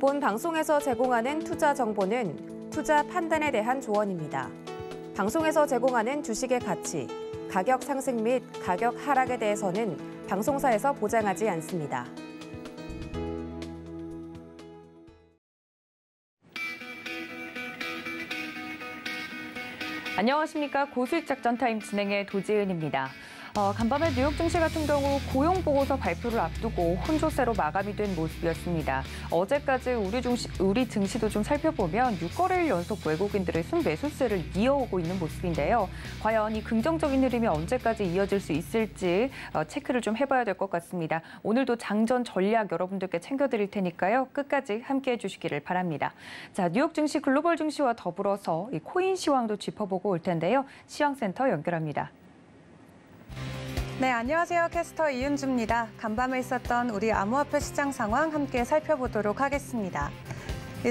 본 방송에서 제공하는 투자 정보는 투자 판단에 대한 조언입니다. 방송에서 제공하는 주식의 가치, 가격 상승 및 가격 하락에 대해서는 방송사에서 보장하지 않습니다. 안녕하십니까. 고수익작전 타임 진행의 도지은입니다. 간밤에 뉴욕 증시 같은 경우 고용보고서 발표를 앞두고 혼조세로 마감이 된 모습이었습니다. 어제까지 우리 증시도 좀 살펴보면 6거래일 연속 외국인들의 순매수세를 이어오고 있는 모습인데요. 과연 이 긍정적인 흐름이 언제까지 이어질 수 있을지 체크를 좀 해봐야 될 것 같습니다. 오늘도 장전 전략 여러분들께 챙겨드릴 테니까요. 끝까지 함께해 주시기를 바랍니다. 자, 뉴욕 증시, 글로벌 증시와 더불어서 이 코인 시황도 짚어보고 올 텐데요. 시황센터 연결합니다. 네, 안녕하세요. 캐스터 이은주입니다. 간밤에 있었던 우리 암호화폐 시장 상황 함께 살펴보도록 하겠습니다.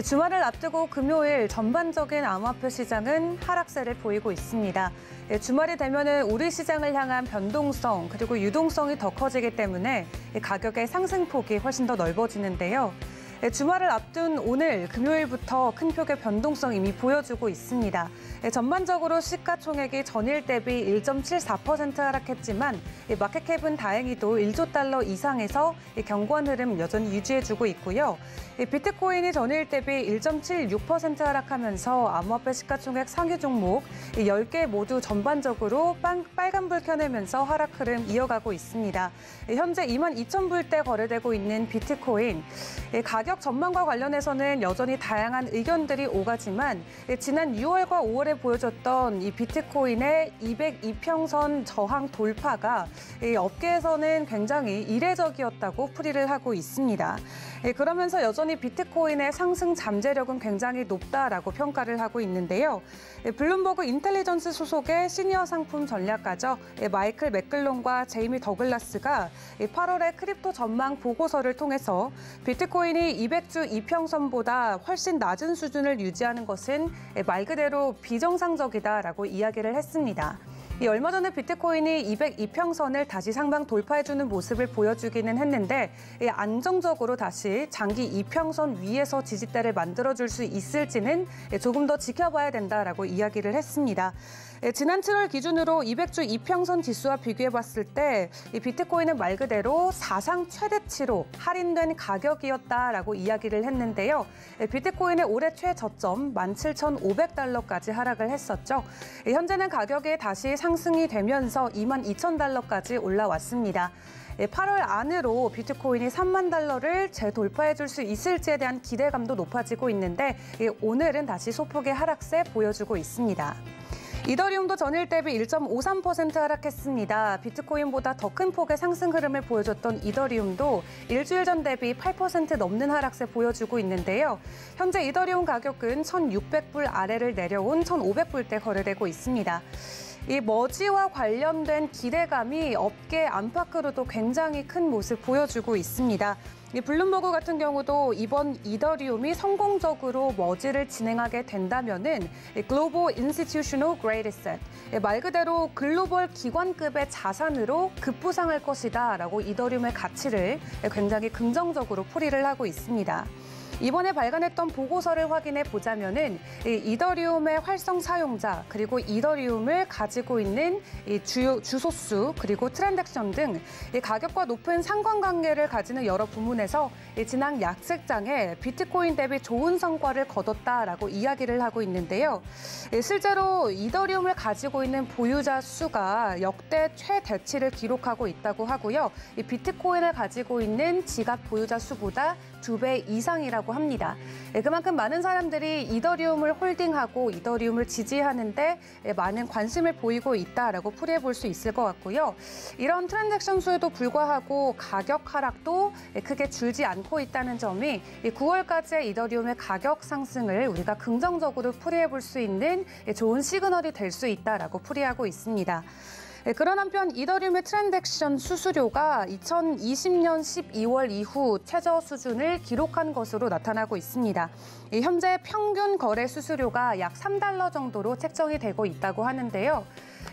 주말을 앞두고 금요일 전반적인 암호화폐 시장은 하락세를 보이고 있습니다. 주말이 되면은 우리 시장을 향한 변동성 그리고 유동성이 더 커지기 때문에 가격의 상승폭이 훨씬 더 넓어지는데요. 주말을 앞둔 오늘 금요일부터 큰 폭의 변동성 이미 보여주고 있습니다. 전반적으로 시가총액이 전일 대비 1.74% 하락했지만 마켓캡은 다행히도 1조 달러 이상에서 견고한 흐름 여전히 유지해주고 있고요. 비트코인이 전일 대비 1.76% 하락하면서 암호화폐 시가총액 상위 종목 10개 모두 전반적으로 빨간불 켜내면서 하락 흐름 이어가고 있습니다. 현재 22,000불대 거래되고 있는 비트코인. 가격 전망과 관련해서는 여전히 다양한 의견들이 오가지만 지난 6월과 5월에 보여줬던 이 비트코인의 202평선 저항 돌파가 업계에서는 굉장히 이례적이었다고 풀이를 하고 있습니다. 그러면서 여전히 비트코인의 상승 잠재력은 굉장히 높다라고 평가를 하고 있는데요. 블룸버그 인텔리전스 소속의 시니어 상품 전략가죠. 마이클 맥글론과 제이미 더글라스가 8월에 크립토 전망 보고서를 통해서 비트코인이 200주 이평선보다 훨씬 낮은 수준을 유지하는 것은 말 그대로 비정상적이다라고 이야기를 했습니다. 얼마 전에 비트코인이 202평선을 다시 상방 돌파해주는 모습을 보여주기는 했는데 안정적으로 다시 장기 이평선 위에서 지지대를 만들어줄 수 있을지는 조금 더 지켜봐야 된다라고 이야기를 했습니다. 지난 7월 기준으로 200주 이평선 지수와 비교해봤을 때 이 비트코인은 말 그대로 사상 최대치로 할인된 가격이었다라고 이야기를 했는데요. 비트코인의 올해 최저점 17,500달러까지 하락을 했었죠. 현재는 가격이 다시 상승이 되면서 22,000달러까지 올라왔습니다. 8월 안으로 비트코인이 3만 달러를 재돌파해줄 수 있을지에 대한 기대감도 높아지고 있는데 오늘은 다시 소폭의 하락세 보여주고 있습니다. 이더리움도 전일 대비 1.53% 하락했습니다. 비트코인보다 더 큰 폭의 상승 흐름을 보여줬던 이더리움도 일주일 전 대비 8% 넘는 하락세 보여주고 있는데요. 현재 이더리움 가격은 1,600불 아래를 내려온 1,500불대 거래되고 있습니다. 이 머지와 관련된 기대감이 업계 안팎으로도 굉장히 큰 모습 보여주고 있습니다. 이 블룸버그 같은 경우도 이번 이더리움이 성공적으로 머지를 진행하게 된다면은 글로벌 인스티튜셔널 그레이드 셋, 말 그대로 글로벌 기관급의 자산으로 급부상할 것이다라고 이더리움의 가치를 굉장히 긍정적으로 풀이를 하고 있습니다. 이번에 발간했던 보고서를 확인해 보자면은 이더리움의 활성 사용자 그리고 이더리움을 가지고 있는 주소수 그리고 트랜잭션 등 가격과 높은 상관관계를 가지는 여러 부문에서 지난 약sek장에 비트코인 대비 좋은 성과를 거뒀다라고 이야기를 하고 있는데요. 실제로 이더리움을 가지고 있는 보유자 수가 역대 최대치를 기록하고 있다고 하고요. 비트코인을 가지고 있는 지갑 보유자 수보다 2배 이상이라고 합니다. 그만큼 많은 사람들이 이더리움을 홀딩하고 이더리움을 지지하는데 많은 관심을 보이고 있다라고 풀이해 볼 수 있을 것 같고요. 이런 트랜잭션 수에도 불구하고 가격 하락도 크게 줄지 않고 있다는 점이 9월까지의 이더리움의 가격 상승을 우리가 긍정적으로 풀이해 볼 수 있는 좋은 시그널이 될 수 있다라고 풀이하고 있습니다. 그런 한편 이더리움의 트랜잭션 수수료가 2020년 12월 이후 최저 수준을 기록한 것으로 나타나고 있습니다. 현재 평균 거래 수수료가 약 $3 정도로 책정이 되고 있다고 하는데요.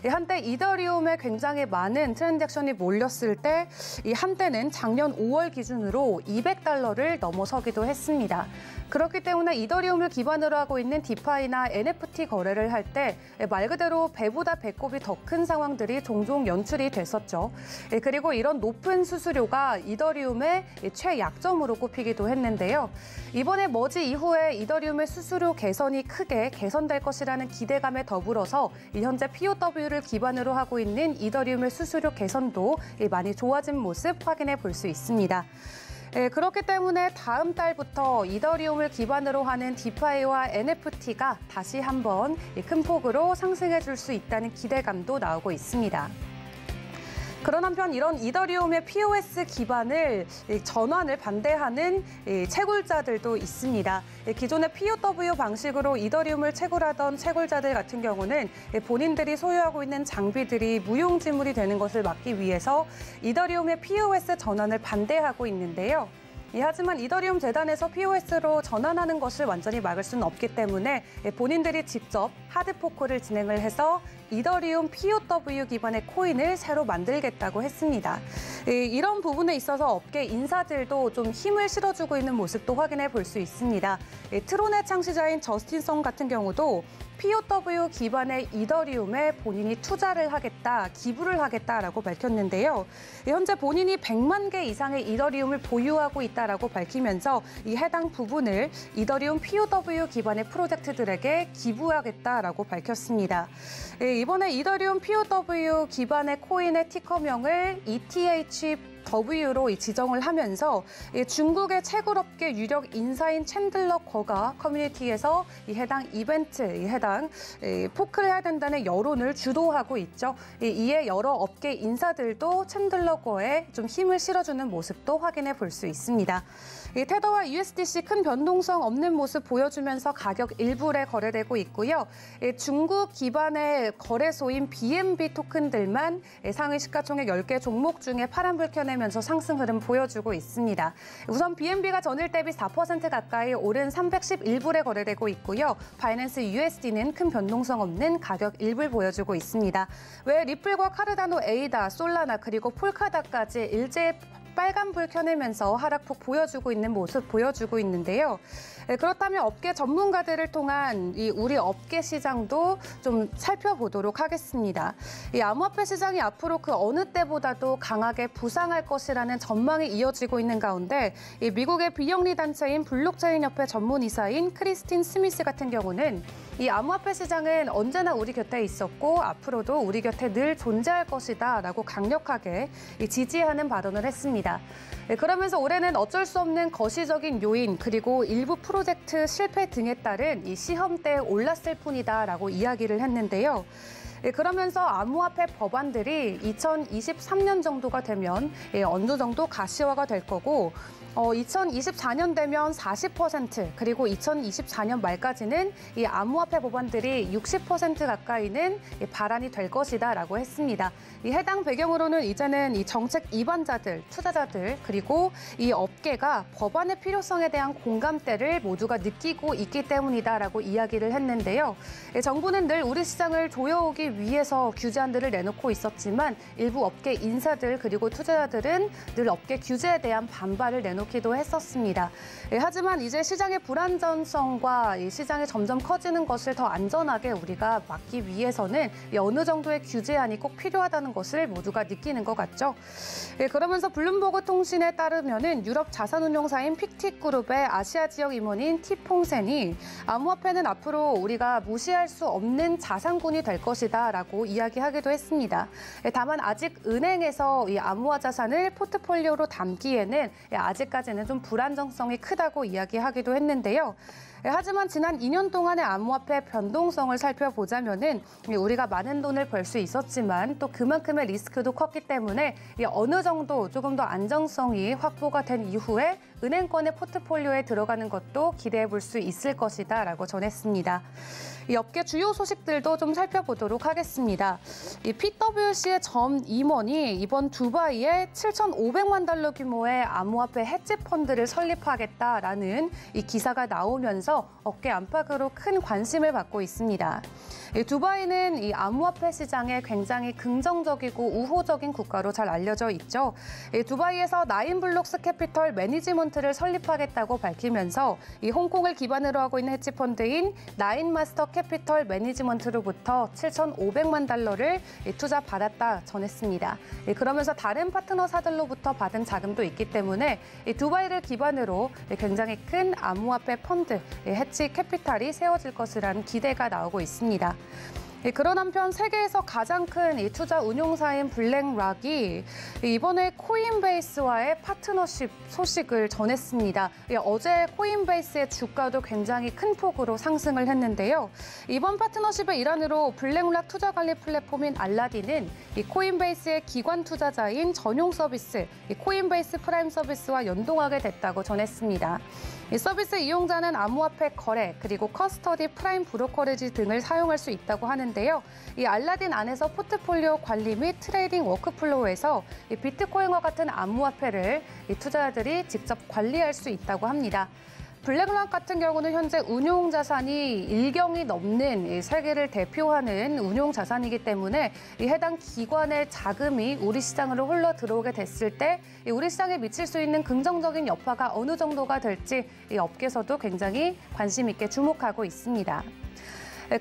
한때 이더리움에 굉장히 많은 트랜잭션이 몰렸을 때 이 한때는 작년 5월 기준으로 $200를 넘어서기도 했습니다. 그렇기 때문에 이더리움을 기반으로 하고 있는 디파이나 NFT 거래를 할 때 말 그대로 배보다 배꼽이 더 큰 상황들이 종종 연출이 됐었죠. 그리고 이런 높은 수수료가 이더리움의 최약점으로 꼽히기도 했는데요. 이번에 머지 이후에 이더리움의 수수료 개선이 크게 개선될 것이라는 기대감에 더불어서 현재 POW를 기반으로 하고 있는 이더리움의 수수료 개선도 많이 좋아진 모습 확인해 볼 수 있습니다. 그렇기 때문에 다음 달부터 이더리움을 기반으로 하는 디파이와 NFT가 다시 한번 큰 폭으로 상승해 줄 수 있다는 기대감도 나오고 있습니다. 그런 한편 이런 이더리움의 POS 기반을 전환을 반대하는 채굴자들도 있습니다. 기존의 POW 방식으로 이더리움을 채굴하던 채굴자들 같은 경우는 본인들이 소유하고 있는 장비들이 무용지물이 되는 것을 막기 위해서 이더리움의 POS 전환을 반대하고 있는데요. 하지만 이더리움 재단에서 POS로 전환하는 것을 완전히 막을 수는 없기 때문에 본인들이 직접 하드포크를 진행을 해서 이더리움 POW 기반의 코인을 새로 만들겠다고 했습니다. 이런 부분에 있어서 업계 인사들도 좀 힘을 실어주고 있는 모습도 확인해 볼 수 있습니다. 트론의 창시자인 저스틴 성 같은 경우도 POW 기반의 이더리움에 본인이 투자를 하겠다, 기부를 하겠다라고 밝혔는데요. 현재 본인이 100만 개 이상의 이더리움을 보유하고 있다라고 밝히면서 이 해당 부분을 이더리움 POW 기반의 프로젝트들에게 기부하겠다라고 밝혔습니다. 이번에 이더리움 POW 기반의 코인의 티커명을 ETHW로 지정을 하면서 중국의 채굴업계 유력 인사인 챈들러 거가 커뮤니티에서 이 해당 이벤트, 해당 포크를 해야 된다는 여론을 주도하고 있죠. 이에 여러 업계 인사들도 챈들러 거에 좀 힘을 실어주는 모습도 확인해 볼 수 있습니다. 테더와 USDC 큰 변동성 없는 모습 보여주면서 가격 1불에 거래되고 있고요. 중국 기반의 거래소인 BNB 토큰들만 상위 시가총액 10개 종목 중에 파란불 켜내면서 상승 흐름 보여주고 있습니다. 우선 BNB가 전일 대비 4% 가까이 오른 311불에 거래되고 있고요. 바이낸스 USD는 큰 변동성 없는 가격 1불 보여주고 있습니다. 외 리플과 카르다노, 에이다, 솔라나 그리고 폴카다까지 일제히 빨간불 켜내면서 하락폭 보여주고 있는 모습 보여주고 있는데요. 그렇다면 업계 전문가들을 통한 이 우리 업계 시장도 좀 살펴보도록 하겠습니다. 이 암호화폐 시장이 앞으로 그 어느 때보다도 강하게 부상할 것이라는 전망이 이어지고 있는 가운데 이 미국의 비영리 단체인 블록체인협회 전문이사인 크리스틴 스미스 같은 경우는 이 암호화폐 시장은 언제나 우리 곁에 있었고 앞으로도 우리 곁에 늘 존재할 것이다라고 강력하게 지지하는 발언을 했습니다. 그러면서 올해는 어쩔 수 없는 거시적인 요인 그리고 일부 프로젝트 실패 등에 따른 이 시험대에 올랐을 뿐이다라고 이야기를 했는데요. 그러면서 암호화폐 법안들이 2023년 정도가 되면 어느 정도 가시화가 될 거고 2024년 되면 40% 그리고 2024년 말까지는 이 암호화폐 법안들이 60% 가까이는 발안이 될 것이다라고 했습니다. 이 해당 배경으로는 이제는 이 정책 입안자들, 투자자들 그리고 이 업계가 법안의 필요성에 대한 공감대를 모두가 느끼고 있기 때문이다라고 이야기를 했는데요. 정부는 늘 우리 시장을 조여오기 위해서 규제안들을 내놓고 있었지만 일부 업계 인사들 그리고 투자자들은 늘 업계 규제에 대한 반발을 내놓기도 했었습니다. 하지만 이제 시장의 불안전성과 이 시장이 점점 커지는 것을 더 안전하게 우리가 막기 위해서는 어느 정도의 규제안이 꼭 필요하다는 것을 모두가 느끼는 것 같죠. 그러면서 블룸버그 통신에 따르면은 유럽 자산운용사인 픽틱그룹의 아시아 지역 임원인 티퐁센이 암호화폐는 앞으로 우리가 무시할 수 없는 자산군이 될 것이다라고 이야기하기도 했습니다. 다만 아직 은행에서 이 암호화 자산을 포트폴리오로 담기에는 아직까지는 좀 불안정성이 크다고 이야기하기도 했는데요. 하지만 지난 2년 동안의 암호화폐 변동성을 살펴보자면은 우리가 많은 돈을 벌 수 있었지만 또 그만큼의 리스크도 컸기 때문에 어느 정도 조금 더 안정성이 확보가 된 이후에 은행권의 포트폴리오에 들어가는 것도 기대해 볼 수 있을 것이다라고 전했습니다. 이 업계 주요 소식들도 좀 살펴보도록 하겠습니다. 이 PwC의 전 임원이 이번 두바이에 $7,500만 규모의 암호화폐 헤지 펀드를 설립하겠다라는 이 기사가 나오면서 나오면서 어깨 안팎으로 큰 관심을 받고 있습니다. 두바이는 이 암호화폐 시장에 굉장히 긍정적이고 우호적인 국가로 잘 알려져 있죠. 두바이에서 나인블록스 캐피털 매니지먼트를 설립하겠다고 밝히면서 이 홍콩을 기반으로 하고 있는 헤지펀드인 나인마스터 캐피털 매니지먼트로부터 7,500만 달러를 투자받았다 전했습니다. 그러면서 다른 파트너사들로부터 받은 자금도 있기 때문에 두바이를 기반으로 굉장히 큰 암호화폐 펀드, 해치 캐피탈이 세워질 것이라는 기대가 나오고 있습니다. 그런 한편 세계에서 가장 큰 이 투자 운용사인 블랙락이 이번에 코인베이스와의 파트너십 소식을 전했습니다. 어제 코인베이스의 주가도 굉장히 큰 폭으로 상승을 했는데요. 이번 파트너십의 일환으로 블랙락 투자 관리 플랫폼인 알라딘은 이 코인베이스의 기관 투자자인 전용 서비스, 이 코인베이스 프라임 서비스와 연동하게 됐다고 전했습니다. 이 서비스 이용자는 암호화폐 거래, 그리고 커스터디 프라임 브로커리지 등을 사용할 수 있다고 하는데요. 이 알라딘 안에서 포트폴리오 관리 및 트레이딩 워크플로우에서 이 비트코인과 같은 암호화폐를 이 투자자들이 직접 관리할 수 있다고 합니다. 블랙락 같은 경우는 현재 운용 자산이 1경이 넘는 세계를 대표하는 운용 자산이기 때문에 이 해당 기관의 자금이 우리 시장으로 흘러 들어오게 됐을 때 우리 시장에 미칠 수 있는 긍정적인 여파가 어느 정도가 될지 이 업계에서도 굉장히 관심 있게 주목하고 있습니다.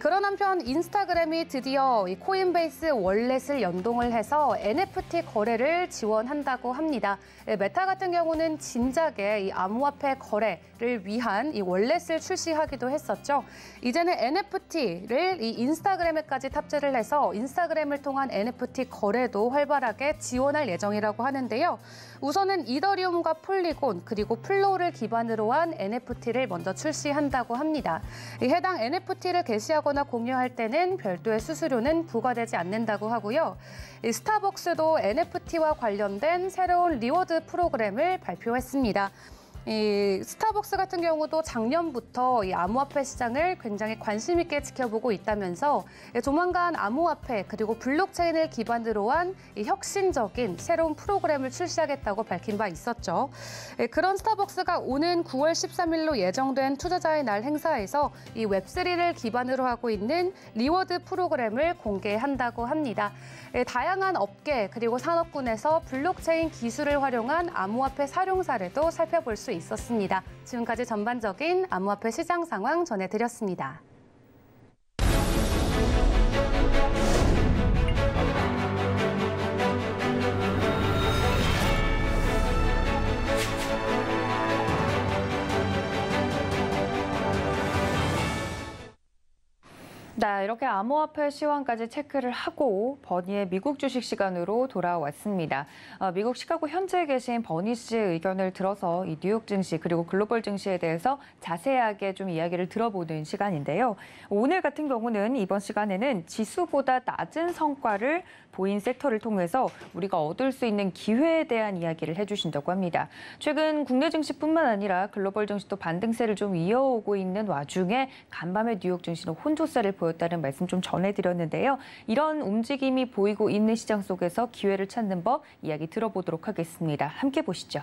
그런 한편 인스타그램이 드디어 이 코인베이스 월렛을 연동을 해서 NFT 거래를 지원한다고 합니다. 메타 같은 경우는 진작에 이 암호화폐 거래를 위한 이 월렛을 출시하기도 했었죠. 이제는 NFT를 이 인스타그램에까지 탑재를 해서 인스타그램을 통한 NFT 거래도 활발하게 지원할 예정이라고 하는데요. 우선은 이더리움과 폴리곤 그리고 플로우를 기반으로 한 NFT를 먼저 출시한다고 합니다. 이 해당 NFT를 게시하거나 공유할 때는 별도의 수수료는 부과되지 않는다고 하고요. 이 스타벅스도 NFT와 관련된 새로운 리워드 프로그램을 발표했습니다. 이 스타벅스 같은 경우도 작년부터 이 암호화폐 시장을 굉장히 관심 있게 지켜보고 있다면서 조만간 암호화폐 그리고 블록체인을 기반으로 한 이 혁신적인 새로운 프로그램을 출시하겠다고 밝힌 바 있었죠. 그런 스타벅스가 오는 9월 13일로 예정된 투자자의 날 행사에서 이 웹3를 기반으로 하고 있는 리워드 프로그램을 공개한다고 합니다. 다양한 업계 그리고 산업군에서 블록체인 기술을 활용한 암호화폐 사용 사례도 살펴볼 수 있었습니다. 지금까지 전반적인 암호화폐 시장 상황 전해드렸습니다. 네, 이렇게 암호화폐 시황까지 체크를 하고 버니의 미국 주식 시간으로 돌아왔습니다. 미국 시카고 현지에 계신 버니 씨의 의견을 들어서 이 뉴욕 증시 그리고 글로벌 증시에 대해서 자세하게 좀 이야기를 들어보는 시간인데요. 오늘 같은 경우는 이번 시간에는 지수보다 낮은 성과를 보인 섹터를 통해서 우리가 얻을 수 있는 기회에 대한 이야기를 해주신다고 합니다. 최근 국내 증시뿐만 아니라 글로벌 증시도 반등세를 좀 이어오고 있는 와중에 간밤에 뉴욕 증시는 혼조세를 보였다는 말씀 좀 전해드렸는데요. 이런 움직임이 보이고 있는 시장 속에서 기회를 찾는 법 이야기 들어보도록 하겠습니다. 함께 보시죠.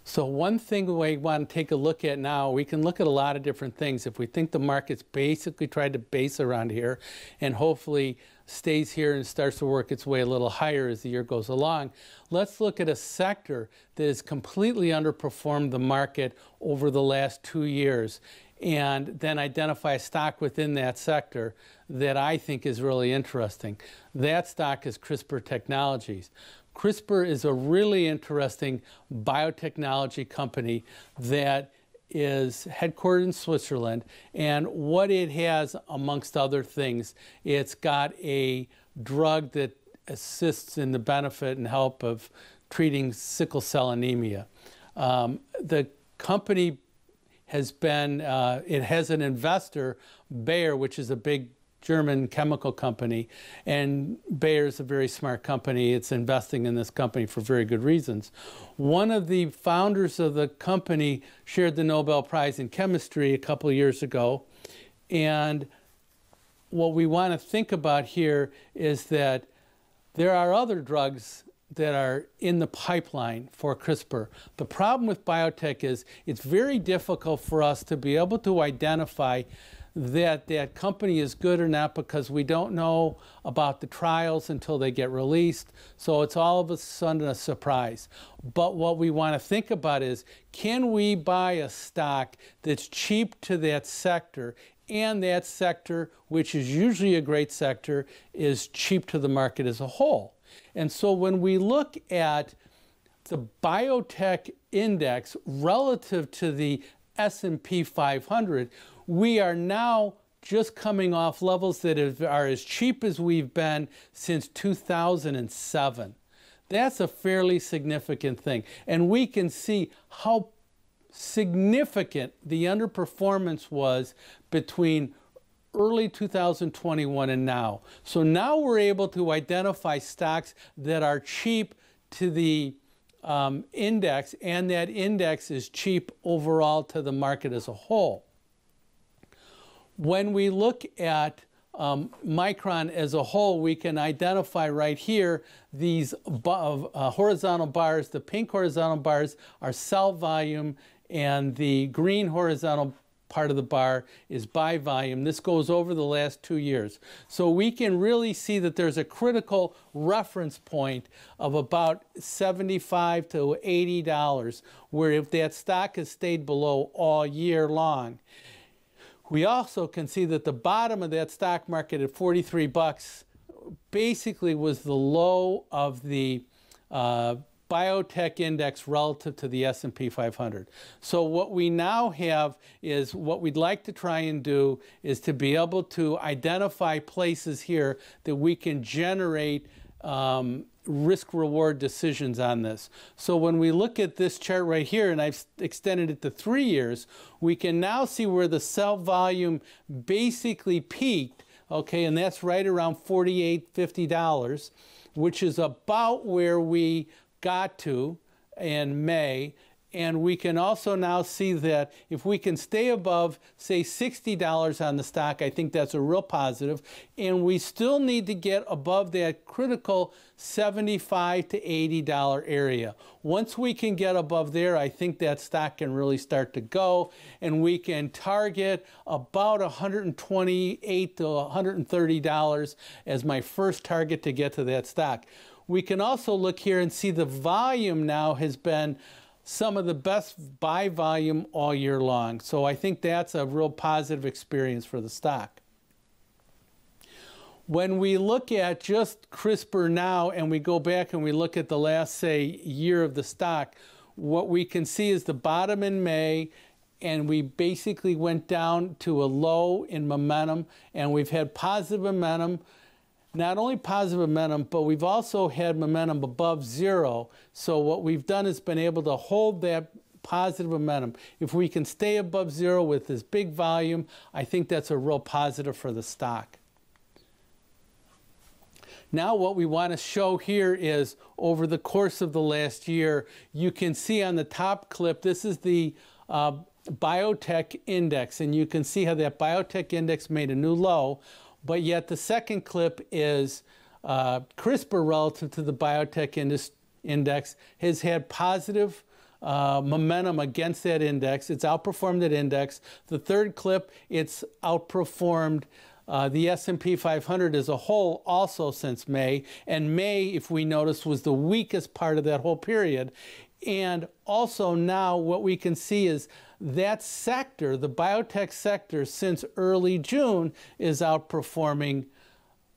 So one thing we want to take a look at now, we can look at a lot of different things. If we think the market's basically tried to base around here and hopefully stays here and starts to work its way a little higher as the year goes along, let's look at a sector that has completely underperformed the market over the last 2 years and then identify a stock within that sector that I think is really interesting. That stock is CRISPR Technologies. CRISPR is a really interesting biotechnology company that is headquartered in Switzerland, and what it has, amongst other things, it's got a drug that assists in the benefit and help of treating sickle cell anemia. The company has been, it has an investor, Bayer, which is a big German chemical company, and Bayer is a very smart company. It's investing in this company for very good reasons. One of the founders of the company shared the Nobel Prize in Chemistry a couple of years ago, and what we want to think about here is that there are other drugs that are in the pipeline for CRISPR. The problem with biotech is it's very difficult for us to be able to identify that that company is good or not, because we don't know about the trials until they get released. So it's all of a sudden a surprise. But what we want to think about is, can we buy a stock that's cheap to that sector, and that sector, which is usually a great sector, is cheap to the market as a whole? And so when we look at the biotech index relative to the S&P 500, we are now just coming off levels that are as cheap as we've been since 2007. That's a fairly significant thing. And we can see how significant the underperformance was between early 2021 and now. So now we're able to identify stocks that are cheap to the index, and that index is cheap overall to the market as a whole. When we look at Micron as a whole, we can identify right here these horizontal bars. The pink horizontal bars are sell volume, and the green horizontal part of the bar is buy volume. This goes over the last 2 years. So we can really see that there's a critical reference point of about $75 to $80, where if that stock has stayed below all year long. We also can see that the bottom of that stock market at 43 bucks basically was the low of the biotech index relative to the S&P 500. So what we now have is, what we'd like to try and do is to be able to identify places here that we can generate risk-reward decisions on this. So when we look at this chart right here, and I've extended it to 3 years, we can now see where the sell volume basically peaked, okay, and that's right around $48, $50, which is about where we got to in May. And we can also now see that if we can stay above, say, $60 on the stock, I think that's a real positive. And we still need to get above that critical $75 to $80 area. Once we can get above there, I think that stock can really start to go, and we can target about $128 to $130 as my first target to get to that stock. We can also look here and see the volume now has been some of the best buy volume all year long. So I think that's a real positive experience for the stock. When we look at just CRISPR now, and we go back and we look at the last, say, year of the stock, what we can see is the bottom in May, and we basically went down to a low in momentum, and we've had positive momentum. Not only positive momentum, but we've also had momentum above zero. So what we've done is been able to hold that positive momentum. If we can stay above zero with this big volume, I think that's a real positive for the stock. Now what we want to show here is, over the course of the last year, you can see on the top clip, this is the biotech index, and you can see how that biotech index made a new low. But yet the second clip is CRISPR relative to the biotech index has had positive momentum against that index. It's outperformed that index. The third clip, it's outperformed the S&P 500 as a whole also since May. And May, if we notice, was the weakest part of that whole period. And also now what we can see is that sector, the biotech sector, since early June is outperforming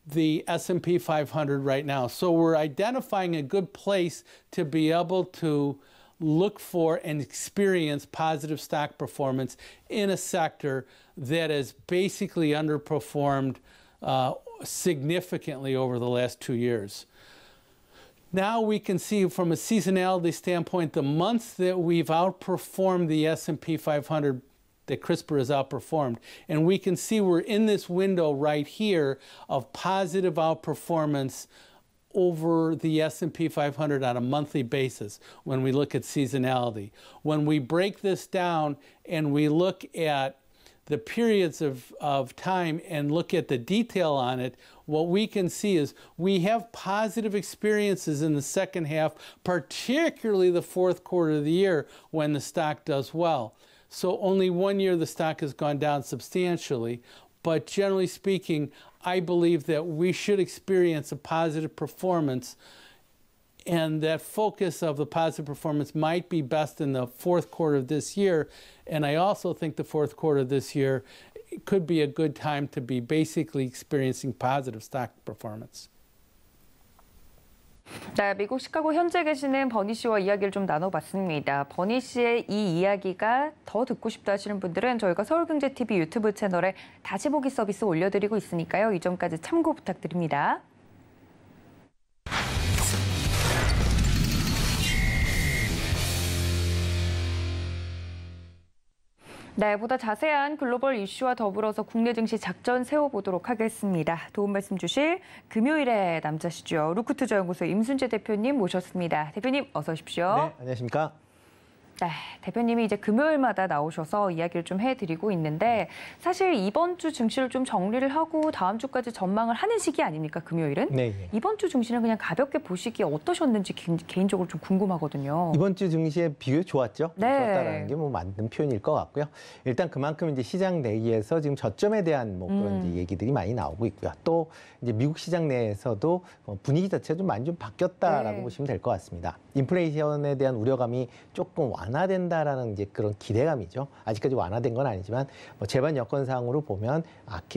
the S&P 500 right now. So we're identifying a good place to be able to look for and experience positive stock performance in a sector that has basically underperformed significantly over the last 2 years. Now we can see from a seasonality standpoint, the months that we've outperformed the S&P 500, that CRISPR has outperformed. And we can see we're in this window right here of positive outperformance over the S&P 500 on a monthly basis when we look at seasonality. When we break this down and we look at the periods of time and look at the detail on it, what we can see is we have positive experiences in the second half, particularly the fourth quarter of the year when the stock does well. So only 1 year the stock has gone down substantially. But generally speaking, I believe that we should experience a positive performance, and that focus of the positive performance might be best in the fourth quarter of this year. And I also think the fourth quarter of this year could be a good time to be basically experiencing positive stock performance. 네, 미국 시카고 현재 계시는 버니 씨와 이야기를 좀 나눠봤습니다. 버니 씨의 이 이야기가 더 듣고 싶다 하시는 분들은 저희가 서울경제TV 유튜브 채널에 다시 보기 서비스 올려드리고 있으니까요. 이 점까지 참고 부탁드립니다. 네, 보다 자세한 글로벌 이슈와 더불어서 국내 증시 작전 세워보도록 하겠습니다. 도움 말씀 주실 금요일의 남자시죠. 루크투자연구소 임순재 대표님 모셨습니다. 대표님 어서 오십시오. 네, 안녕하십니까. 네, 대표님이 이제 금요일마다 나오셔서 이야기를 좀 해드리고 있는데 사실 이번 주 증시를 좀 정리를 하고 다음 주까지 전망을 하는 시기 아닙니까, 금요일은? 네. 이번 주 증시는 그냥 가볍게 보시기에 어떠셨는지 개인적으로 좀 궁금하거든요. 이번 주 증시에 비교해 좋았죠? 네. 좋았다라는 게 뭐 맞는 표현일 것 같고요. 일단 그만큼 이제 시장 내에서 지금 저점에 대한 뭐 그런 이제 얘기들이 많이 나오고 있고요. 또 이제 미국 시장 내에서도 분위기 자체가 좀 많이 좀 바뀌었다라고 네. 보시면 될 것 같습니다. 인플레이션에 대한 우려감이 조금 완화된다라는 이제 그런 기대감이죠. 아직까지 완화된 건 아니지만 뭐 재반 여건상으로 보면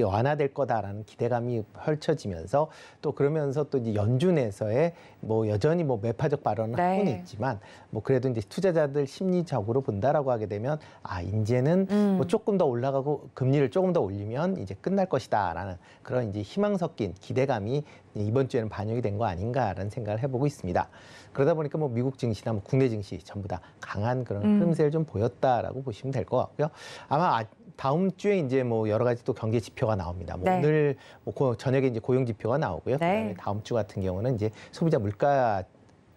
완화될 거다라는 기대감이 펼쳐지면서 또 그러면서 또 이제 연준에서의 뭐 여전히 뭐 매파적 발언을 네. 하고는 있지만 뭐 그래도 이제 투자자들 심리적으로 본다라고 하게 되면 이제는 뭐 조금 더 올라가고 금리를 조금 더 올리면 이제 끝날 것이다라는 그런 이제 희망 섞인 기대감이 이번 주에는 반영이 된 거 아닌가라는 생각을 해보고 있습니다. 그러다 보니까 뭐 미국 증시나 뭐 국내 증시 전부 다 강한 그런 흐름세를 좀 보였다라고 보시면 될 것 같고요. 아마 다음 주에 이제 뭐 여러 가지 또 경제 지표가 나옵니다. 뭐 네. 오늘 뭐 저녁에 이제 고용 지표가 나오고요. 네. 그다음에 다음 주 같은 경우는 이제 소비자 물가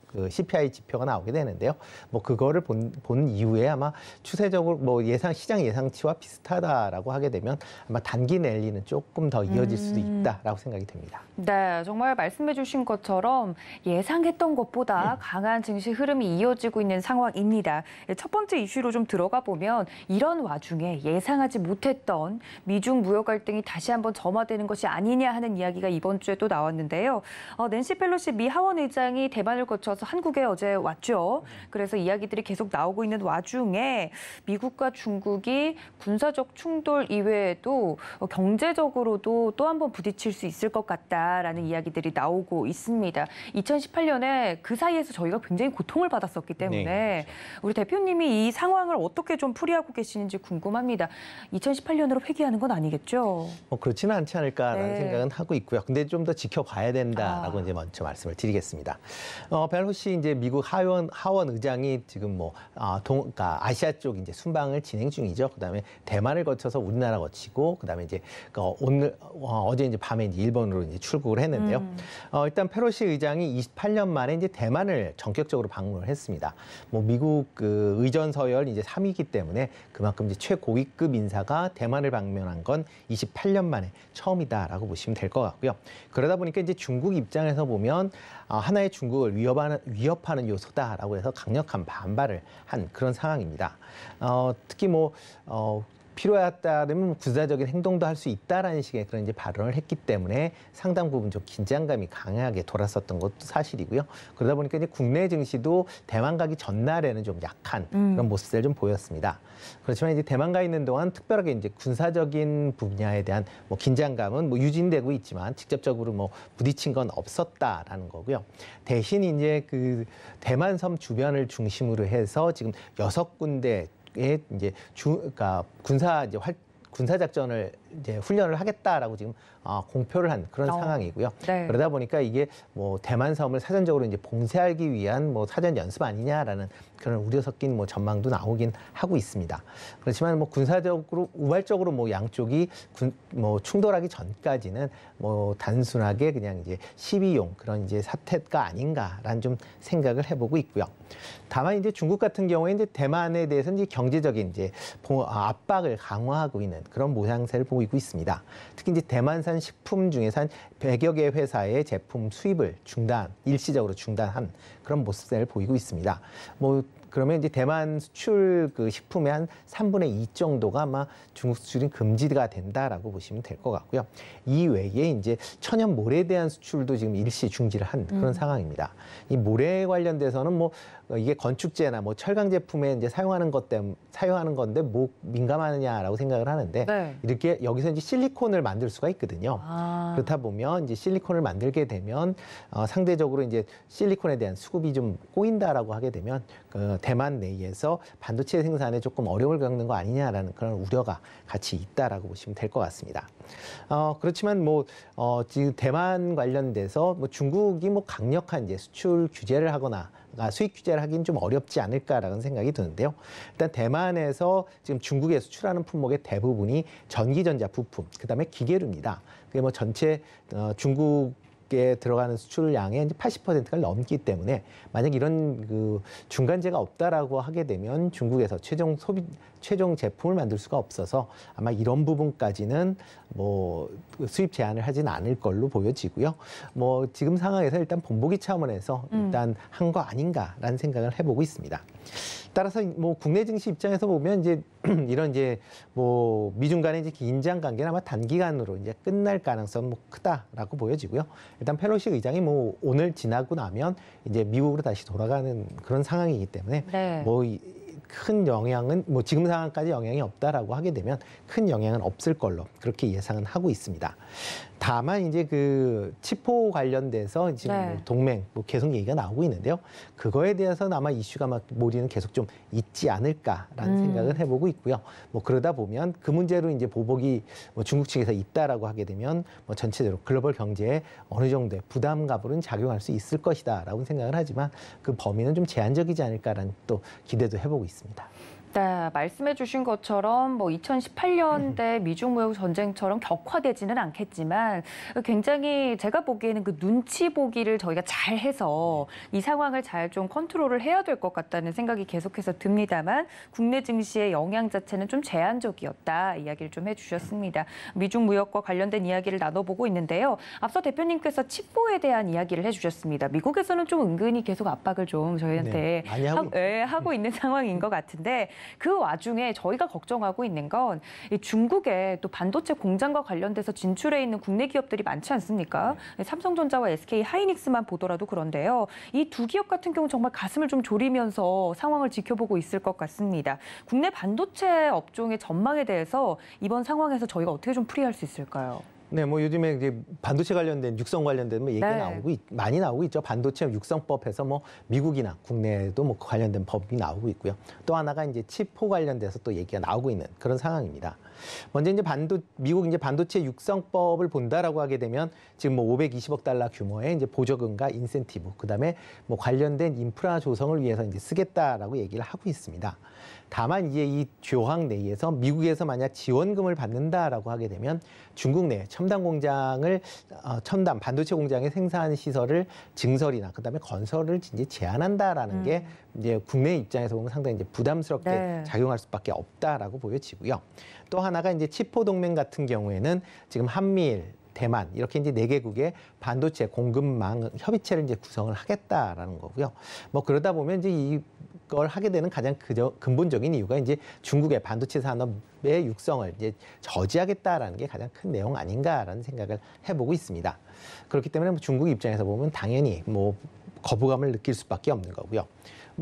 그 CPI 지표가 나오게 되는데요. 뭐 그거를 본 이후에 아마 추세적으로 뭐 시장 예상치와 비슷하다라고 하게 되면 아마 단기 랠리는 조금 더 이어질 수도 있다라고 생각이 됩니다. 네, 정말 말씀해 주신 것처럼 예상했던 것보다 강한 증시 흐름이 이어지고 있는 상황입니다. 첫 번째 이슈로 좀 들어가 보면 이런 와중에 예상하지 못했던 미중 무역 갈등이 다시 한번 점화되는 것이 아니냐 하는 이야기가 이번 주에 또 나왔는데요. 낸시 펠로시 미 하원 의장이 대만을 거쳐서 한국에 어제 왔죠. 그래서 이야기들이 계속 나오고 있는 와중에 미국과 중국이 군사적 충돌 이외에도 경제적으로도 또 한 번 부딪힐 수 있을 것 같다라는 이야기들이 나오고 있습니다. 2018년에 그 사이에서 저희가 굉장히 고통을 받았었기 때문에 네, 우리 대표님이 이 상황을 어떻게 좀 풀이하고 계시는지 궁금합니다. 2018년으로 회귀하는 건 아니겠죠? 뭐 그렇지는 않지 않을까라는 네. 생각은 하고 있고요. 근데 좀 더 지켜봐야 된다라고 이제 먼저 말씀을 드리겠습니다. 펠로시 이제 미국 하원 의장이 지금 뭐 그러니까 아시아 쪽 이제 순방을 진행 중이죠. 그다음에 대만을 거쳐서 우리나라 거치고 그다음에 이제 어제 이제 밤에 이제 일본으로 이제 출국을 했는데요. 일단 펠로시 의장이 28년 만에 이제 대만을 전격적으로 방문을 했습니다. 뭐 미국 그 의전 서열 이제 3위이기 때문에 그만큼 이제 최고위급 인사가 대만을 방문한 건 28년 만에 처음이다라고 보시면 될 것 같고요. 그러다 보니까 이제 중국 입장에서 보면 하나의 중국을 위협하는 요소다라고 해서 강력한 반발을 한 그런 상황입니다. 특히 뭐 필요에 따르면 군사적인 행동도 할 수 있다라는 식의 그런 이제 발언을 했기 때문에 상당 부분 좀 긴장감이 강하게 돌았었던 것도 사실이고요. 그러다 보니까 이제 국내 증시도 대만 가기 전날에는 좀 약한 그런 모습을 좀 보였습니다. 그렇지만 이제 대만 가 있는 동안 특별하게 이제 군사적인 분야에 대한 뭐 긴장감은 뭐 유지되고 있지만 직접적으로 뭐 부딪힌 건 없었다라는 거고요. 대신 이제 그 대만 섬 주변을 중심으로 해서 지금 6군데 이제 그러니까 군사 작전을 이제 훈련을 하겠다라고 지금 공표를 한 그런 상황이고요. 네. 그러다 보니까 이게 뭐 대만 섬을 사전적으로 이제 봉쇄하기 위한 뭐 사전 연습 아니냐라는 그런 우려 섞인 뭐 전망도 나오긴 하고 있습니다. 그렇지만 뭐 군사적으로 우발적으로 뭐 양쪽이 뭐 충돌하기 전까지는 뭐 단순하게 그냥 이제 시비용 그런 이제 사태가 아닌가라는 좀 생각을 해보고 있고요. 다만 이제 중국 같은 경우에 이제 대만에 대해서 이제 경제적인 이제 압박을 강화하고 있는 그런 모양새를 보고 보이고 있습니다. 특히 이제 대만산 식품 중에서 한 100여 개 회사의 제품 수입을 일시적으로 중단한 그런 모습을 보이고 있습니다. 그러면 이제 대만 수출 그 식품의 한 3분의 2 정도가 아마 중국 수출이 금지가 된다라고 보시면 될 것 같고요. 이 외에 이제 천연 모래에 대한 수출도 지금 일시 중지를 한 그런 상황입니다. 이 모래 관련돼서는 이게 건축재나 철강 제품에 이제 사용하는 건데 민감하느냐라고 생각을 하는데 네. 이렇게 여기서 이제 실리콘을 만들 수가 있거든요. 그렇다 보면 이제 실리콘을 만들게 되면 상대적으로 이제 실리콘에 대한 수급이 좀 꼬인다라고 하게 되면 대만 내에서 반도체 생산에 조금 어려움을 겪는 거 아니냐라는 그런 우려가 같이 있다라고 보시면 될 것 같습니다. 그렇지만 지금 대만 관련돼서 중국이 강력한 이제 수출 규제를 하거나 수입 규제를 하긴 좀 어렵지 않을까라는 생각이 드는데요. 일단 대만에서 지금 중국에 수출하는 품목의 대부분이 전기전자 부품, 그다음에 기계류입니다. 그게 전체 중국에 들어가는 수출량의 이제 80%가 넘기 때문에 만약 이런 그 중간재가 없다라고 하게 되면 중국에서 최종 제품을 만들 수가 없어서 아마 이런 부분까지는 수입 제한을 하지는 않을 걸로 보여지고요. 지금 상황에서 일단 본보기 차원에서 일단 한 거 아닌가라는 생각을 해보고 있습니다. 따라서 국내 증시 입장에서 보면 이제 이런 이제 미중 간의 이제 긴장 관계는 아마 단기간으로 이제 끝날 가능성은 크다라고 보여지고요. 일단 펠로시 의장이 오늘 지나고 나면 이제 미국으로 다시 돌아가는 그런 상황이기 때문에 네. 큰 영향은 지금 상황까지 영향이 없다라고 하게 되면 큰 영향은 없을 걸로 그렇게 예상은 하고 있습니다. 다만 이제 그 치포 관련돼서 지금 네. 동맹 계속 얘기가 나오고 있는데요. 그거에 대해서는 아마 이슈가 몰이는 계속 좀 있지 않을까라는 생각을 해보고 있고요. 그러다 보면 그 문제로 이제 보복이 중국 측에서 있다라고 하게 되면 전체적으로 글로벌 경제에 어느 정도의 부담감으로는 작용할 수 있을 것이다라고 생각을 하지만 그 범위는 좀 제한적이지 않을까라는 또 기대도 해보고 있습니다. 네, 말씀해 주신 것처럼 2018년대 미중 무역 전쟁처럼 격화되지는 않겠지만 굉장히 제가 보기에는 그 눈치 보기를 저희가 잘 해서 이 상황을 잘 좀 컨트롤을 해야 될 것 같다는 생각이 계속해서 듭니다만 국내 증시의 영향 자체는 좀 제한적이었다 이야기를 좀 해주셨습니다. 미중 무역과 관련된 이야기를 나눠보고 있는데요. 앞서 대표님께서 치포에 대한 이야기를 해주셨습니다. 미국에서는 좀 은근히 계속 압박을 좀 저희한테 많이 하고 있는 상황인 것 같은데 그 와중에 저희가 걱정하고 있는 건 중국에 또 반도체 공장과 관련돼서 진출해 있는 국내 기업들이 많지 않습니까? 삼성전자와 SK 하이닉스만 보더라도 그런데요. 이 두 기업 같은 경우 정말 가슴을 좀 졸이면서 상황을 지켜보고 있을 것 같습니다. 국내 반도체 업종의 전망에 대해서 이번 상황에서 저희가 어떻게 좀 풀이할 수 있을까요? 네, 요즘에 이제 반도체 관련된 육성 관련된 얘기가 많이 나오고 있죠. 반도체 육성법에서 미국이나 국내에도 관련된 법이 나오고 있고요. 또 하나가 이제 치포 관련돼서 또 얘기가 나오고 있는 그런 상황입니다. 먼저 이제 미국 이제 반도체 육성법을 본다라고 하게 되면 지금 520억 달러 규모의 이제 보조금과 인센티브, 그다음에 관련된 인프라 조성을 위해서 이제 쓰겠다라고 얘기를 하고 있습니다. 다만 이제 이 조항 내에서 미국에서 만약 지원금을 받는다라고 하게 되면 중국 내 첨단 반도체 공장의 생산 시설을 증설이나 그다음에 건설을 이제 제한한다라는 게 이제 국내 입장에서 보면 상당히 이제 부담스럽게 작용할 수밖에 없다라고 보여지고요. 또 하나가 이제 치포 동맹 같은 경우에는 지금 한미일, 대만 이렇게 이제 4개국의 반도체 공급망 협의체를 이제 구성을 하겠다라는 거고요. 그러다 보면 이제 이걸 하게 되는 가장 근본적인 이유가 이제 중국의 반도체 산업의 육성을 이제 저지하겠다라는 게 가장 큰 내용 아닌가라는 생각을 해보고 있습니다. 그렇기 때문에 중국 입장에서 보면 당연히 거부감을 느낄 수밖에 없는 거고요.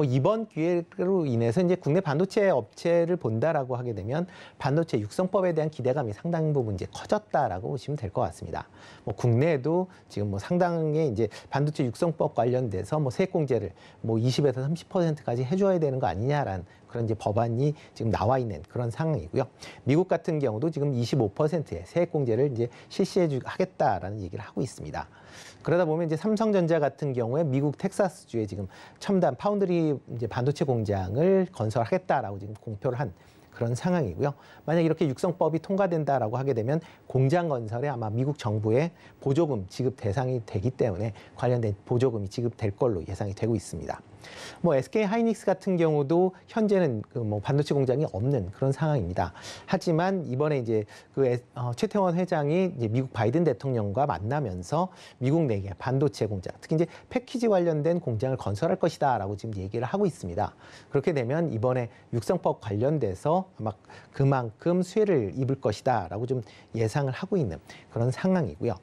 이번 기회로 인해서 이제 국내 반도체 업체를 본다라고 하게 되면 반도체 육성법에 대한 기대감이 상당 부분 이제 커졌다라고 보시면 될 것 같습니다. 국내에도 지금 상당히 이제 반도체 육성법 관련돼서 세액공제를 20에서 30%까지 해줘야 되는 거 아니냐라는 그런 이제 법안이 지금 나와 있는 그런 상황이고요. 미국 같은 경우도 지금 25%의 세액공제를 이제 하겠다라는 얘기를 하고 있습니다. 그러다 보면 이제 삼성전자 같은 경우에 미국 텍사스주에 지금 첨단 파운드리 이제 반도체 공장을 건설하겠다라고 지금 공표를 한 그런 상황이고요. 만약 이렇게 육성법이 통과된다라고 하게 되면 공장 건설에 아마 미국 정부의 보조금 지급 대상이 되기 때문에 관련된 보조금이 지급될 걸로 예상이 되고 있습니다. 뭐 SK 하이닉스 같은 경우도 현재는 그 뭐 반도체 공장이 없는 그런 상황입니다. 하지만 이번에 이제 최태원 회장이 이제 미국 바이든 대통령과 만나면서 미국 내에 반도체 공장, 특히 이제 패키지 관련된 공장을 건설할 것이다라고 지금 얘기를 하고 있습니다. 그렇게 되면 이번에 육성법 관련돼서 아마 그만큼 수혜를 입을 것이다라고 좀 예상을 하고 있는 그런 상황이고요.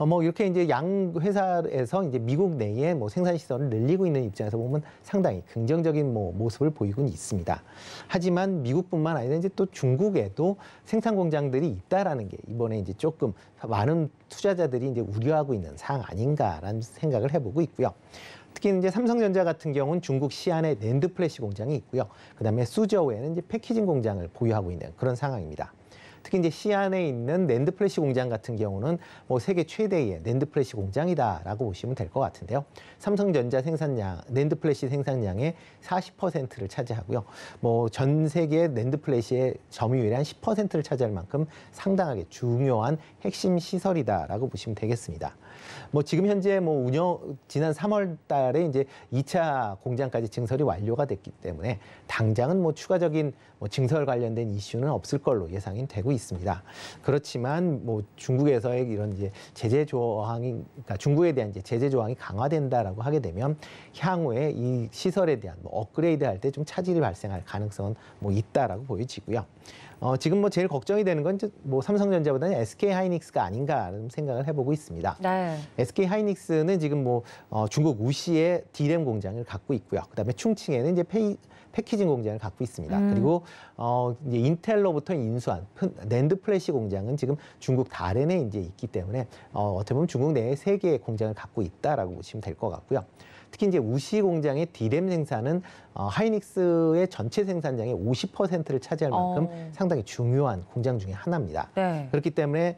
뭐 이렇게 이제 양 회사에서 이제 미국 내에 뭐 생산 시설을 늘리고 있는 입장에서 보면 상당히 긍정적인 뭐 모습을 보이고 있습니다. 하지만 미국뿐만 아니라 이제 또 중국에도 생산 공장들이 있다라는 게 이번에 이제 조금 많은 투자자들이 이제 우려하고 있는 사항 아닌가라는 생각을 해보고 있고요. 특히 이제 삼성전자 같은 경우는 중국 시안에 낸드 플래시 공장이 있고요. 그다음에 수저우에는 이제 패키징 공장을 보유하고 있는 그런 상황입니다. 특히 이제 시안에 있는 낸드 플래시 공장 같은 경우는 뭐 세계 최대의 낸드 플래시 공장이다라고 보시면 될 것 같은데요. 삼성전자 생산량, 낸드 플래시 생산량의 40%를 차지하고요. 뭐 전 세계 낸드 플래시의 점유율의 한 10%를 차지할 만큼 상당하게 중요한 핵심 시설이다라고 보시면 되겠습니다. 뭐 지금 현재 뭐 지난 3월 달에 이제 2차 공장까지 증설이 완료가 됐기 때문에 당장은 뭐 추가적인 뭐 증설 관련된 이슈는 없을 걸로 예상이 되고 있습니다. 그렇지만 뭐 중국에서의 이런 이제 제재 조항이, 그러니까 중국에 대한 이제 제재 조항이 강화된다라고 하게 되면 향후에 이 시설에 대한 뭐 업그레이드 할 때 좀 차질이 발생할 가능성은 뭐 있다라고 보여지고요. 지금 뭐 제일 걱정이 되는 건 뭐 삼성전자보다는 SK 하이닉스가 아닌가라는 생각을 해보고 있습니다. 네. SK 하이닉스는 지금 뭐 중국 우시에 D램 공장을 갖고 있고요. 그다음에 충칭에는 이제 패키징 공장을 갖고 있습니다. 그리고 이제 인텔로부터 인수한 낸드 플래시 공장은 지금 중국 다롄에 이제 있기 때문에 어떻게 보면 중국 내에 3개의 공장을 갖고 있다라고 보시면 될 것 같고요. 특히 이제 우시 공장의 D램 생산은 하이닉스의 전체 생산량의 50%를 차지할 만큼 상당히 중요한 공장 중에 하나입니다. 네. 그렇기 때문에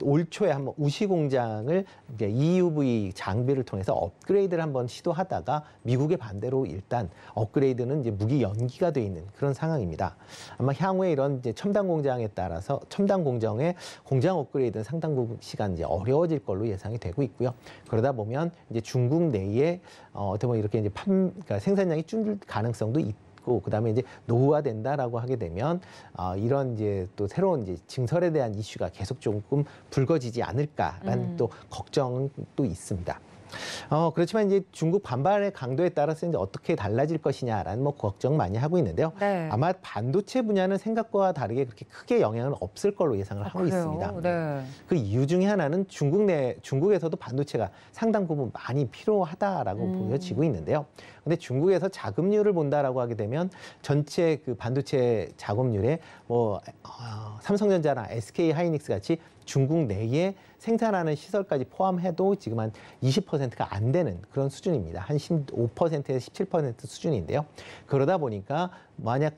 올 초에 한번 우시 공장을 이제 EUV 장비를 통해서 업그레이드를 한번 시도하다가 미국의 반대로 일단 업그레이드는 이제 무기 연기가 돼 있는 그런 상황입니다. 아마 향후에 이런 이제 첨단 공장에 따라서 첨단 공정의 공장 업그레이드는 상당 시간 이제 어려워질 걸로 예상이 되고 있고요. 그러다 보면 이제 중국 내에 어떻게 보면 이렇게 이제 그러니까 생산량이 줄을 가능성도 있고, 그다음에 이제 노후화된다라고 하게 되면 이런 이제 또 새로운 이제 증설에 대한 이슈가 계속 조금 불거지지 않을까라는 또 걱정은 또 있습니다. 그렇지만 이제 중국 반발의 강도에 따라서 이제 어떻게 달라질 것이냐라는 뭐 걱정 많이 하고 있는데요. 네. 아마 반도체 분야는 생각과 다르게 그렇게 크게 영향은 없을 걸로 예상을 하고 그래요? 있습니다. 네. 그 이유 중에 하나는 중국에서도 반도체가 상당 부분 많이 필요하다라고 보여지고 있는데요. 근데 중국에서 자금률을 본다라고 하게 되면 전체 그 반도체 작업률에 뭐 삼성전자나 SK 하이닉스 같이 중국 내에 생산하는 시설까지 포함해도 지금 한 20%가 안 되는 그런 수준입니다. 한 15%에서 17% 수준인데요. 그러다 보니까 만약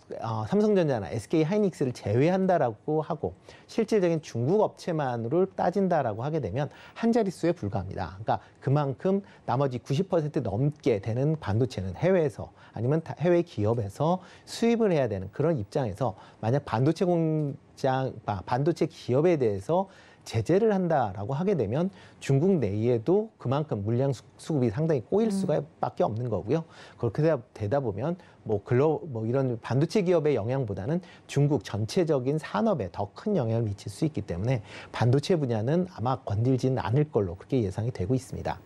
삼성전자나 SK 하이닉스를 제외한다라고 하고 실질적인 중국 업체만으로 따진다라고 하게 되면 한 자릿수에 불과합니다. 그러니까 그만큼 나머지 90% 넘게 되는 반도체는 해외에서 아니면 해외 기업에서 수입을 해야 되는 그런 입장에서 만약 반도체 기업에 대해서 제재를 한다라고 하게 되면 중국 내에도 그만큼 물량 수급이 상당히 꼬일 수밖에 없는 거고요. 그렇게 되다 보면 뭐 이런 반도체 기업의 영향보다는 중국 전체적인 산업에 더 큰 영향을 미칠 수 있기 때문에 반도체 분야는 아마 건들지는 않을 걸로 그렇게 예상이 되고 있습니다.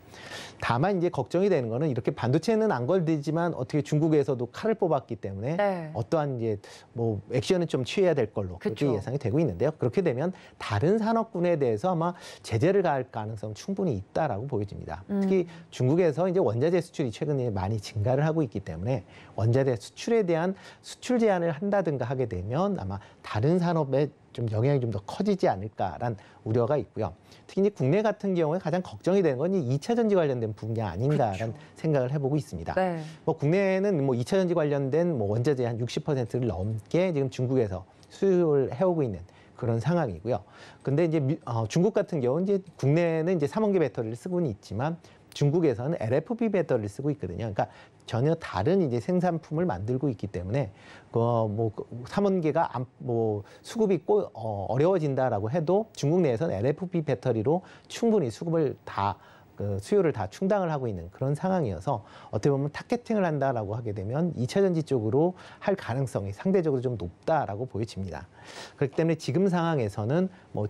다만 이제 걱정이 되는 거는 이렇게 반도체는 안 건들지만 어떻게 중국에서도 칼을 뽑았기 때문에 네. 어떠한 이제 뭐 액션은 좀 취해야 될 걸로 그렇게 그쵸. 예상이 되고 있는데요. 그렇게 되면 다른 산업군에 대해서 아마 제재를 가할 가능성 충분히 있다라고 보여집니다. 특히 중국에서 이제 원자재 수출이 최근에 많이 증가를 하고 있기 때문에 원자재 수출에 대한 수출 제한을 한다든가 하게 되면 아마 다른 산업에 좀 영향이 좀 더 커지지 않을까라는 우려가 있고요. 특히 이제 국내 같은 경우에 가장 걱정이 되는 건 2차 전지 관련된 분야 아닌가라는 생각을 해보고 있습니다. 네. 뭐 국내에는 뭐 2차 전지 관련된 뭐 원자재 한 60%를 넘게 지금 중국에서 수요를 해오고 있는 그런 상황이고요. 근데 이제 중국 같은 경우는 이제 국내는 이제 3원계 배터리를 쓰고는 있지만 중국에서는 LFP 배터리를 쓰고 있거든요. 그러니까 전혀 다른 이제 생산품을 만들고 있기 때문에 뭐 3원계가 뭐 수급이 어려워진다라고 해도 중국 내에서는 LFP 배터리로 충분히 수급을 다 그 수요를 다 충당을 하고 있는 그런 상황이어서 어떻게 보면 타겟팅을 한다라고 하게 되면 2차 전지 쪽으로 할 가능성이 상대적으로 좀 높다라고 보여집니다. 그렇기 때문에 지금 상황에서는 뭐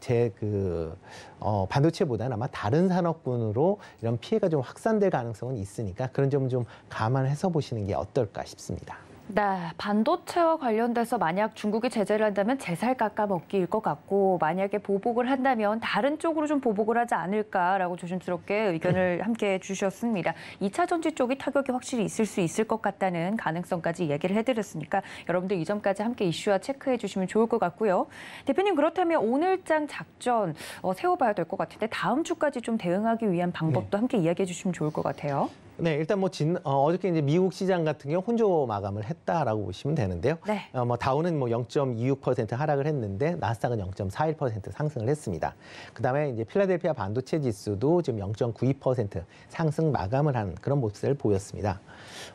반도체보다는 아마 다른 산업군으로 이런 피해가 좀 확산될 가능성은 있으니까 그런 점을 좀 감안해서 보시는 게 어떨까 싶습니다. 네, 반도체와 관련돼서 만약 중국이 제재를 한다면 제살 깎아먹기일 것 같고 만약에 보복을 한다면 다른 쪽으로 좀 보복을 하지 않을까라고 조심스럽게 의견을 함께 주셨습니다. 2차 전지 쪽이 타격이 확실히 있을 수 있을 것 같다는 가능성까지 얘기를 해드렸으니까 여러분들 이 점까지 함께 이슈화 체크해 주시면 좋을 것 같고요. 대표님 그렇다면 오늘장 작전 세워봐야 될 것 같은데 다음 주까지 좀 대응하기 위한 방법도 함께 이야기해 주시면 좋을 것 같아요. 네, 일단 뭐 어저께 이제 미국 시장 같은 경우 혼조 마감을 했다라고 보시면 되는데요. 네. 뭐 다우는 뭐 0.26% 하락을 했는데 나스닥은 0.41% 상승을 했습니다. 그다음에 이제 필라델피아 반도체 지수도 지금 0.92% 상승 마감을 하는 그런 모습을 보였습니다.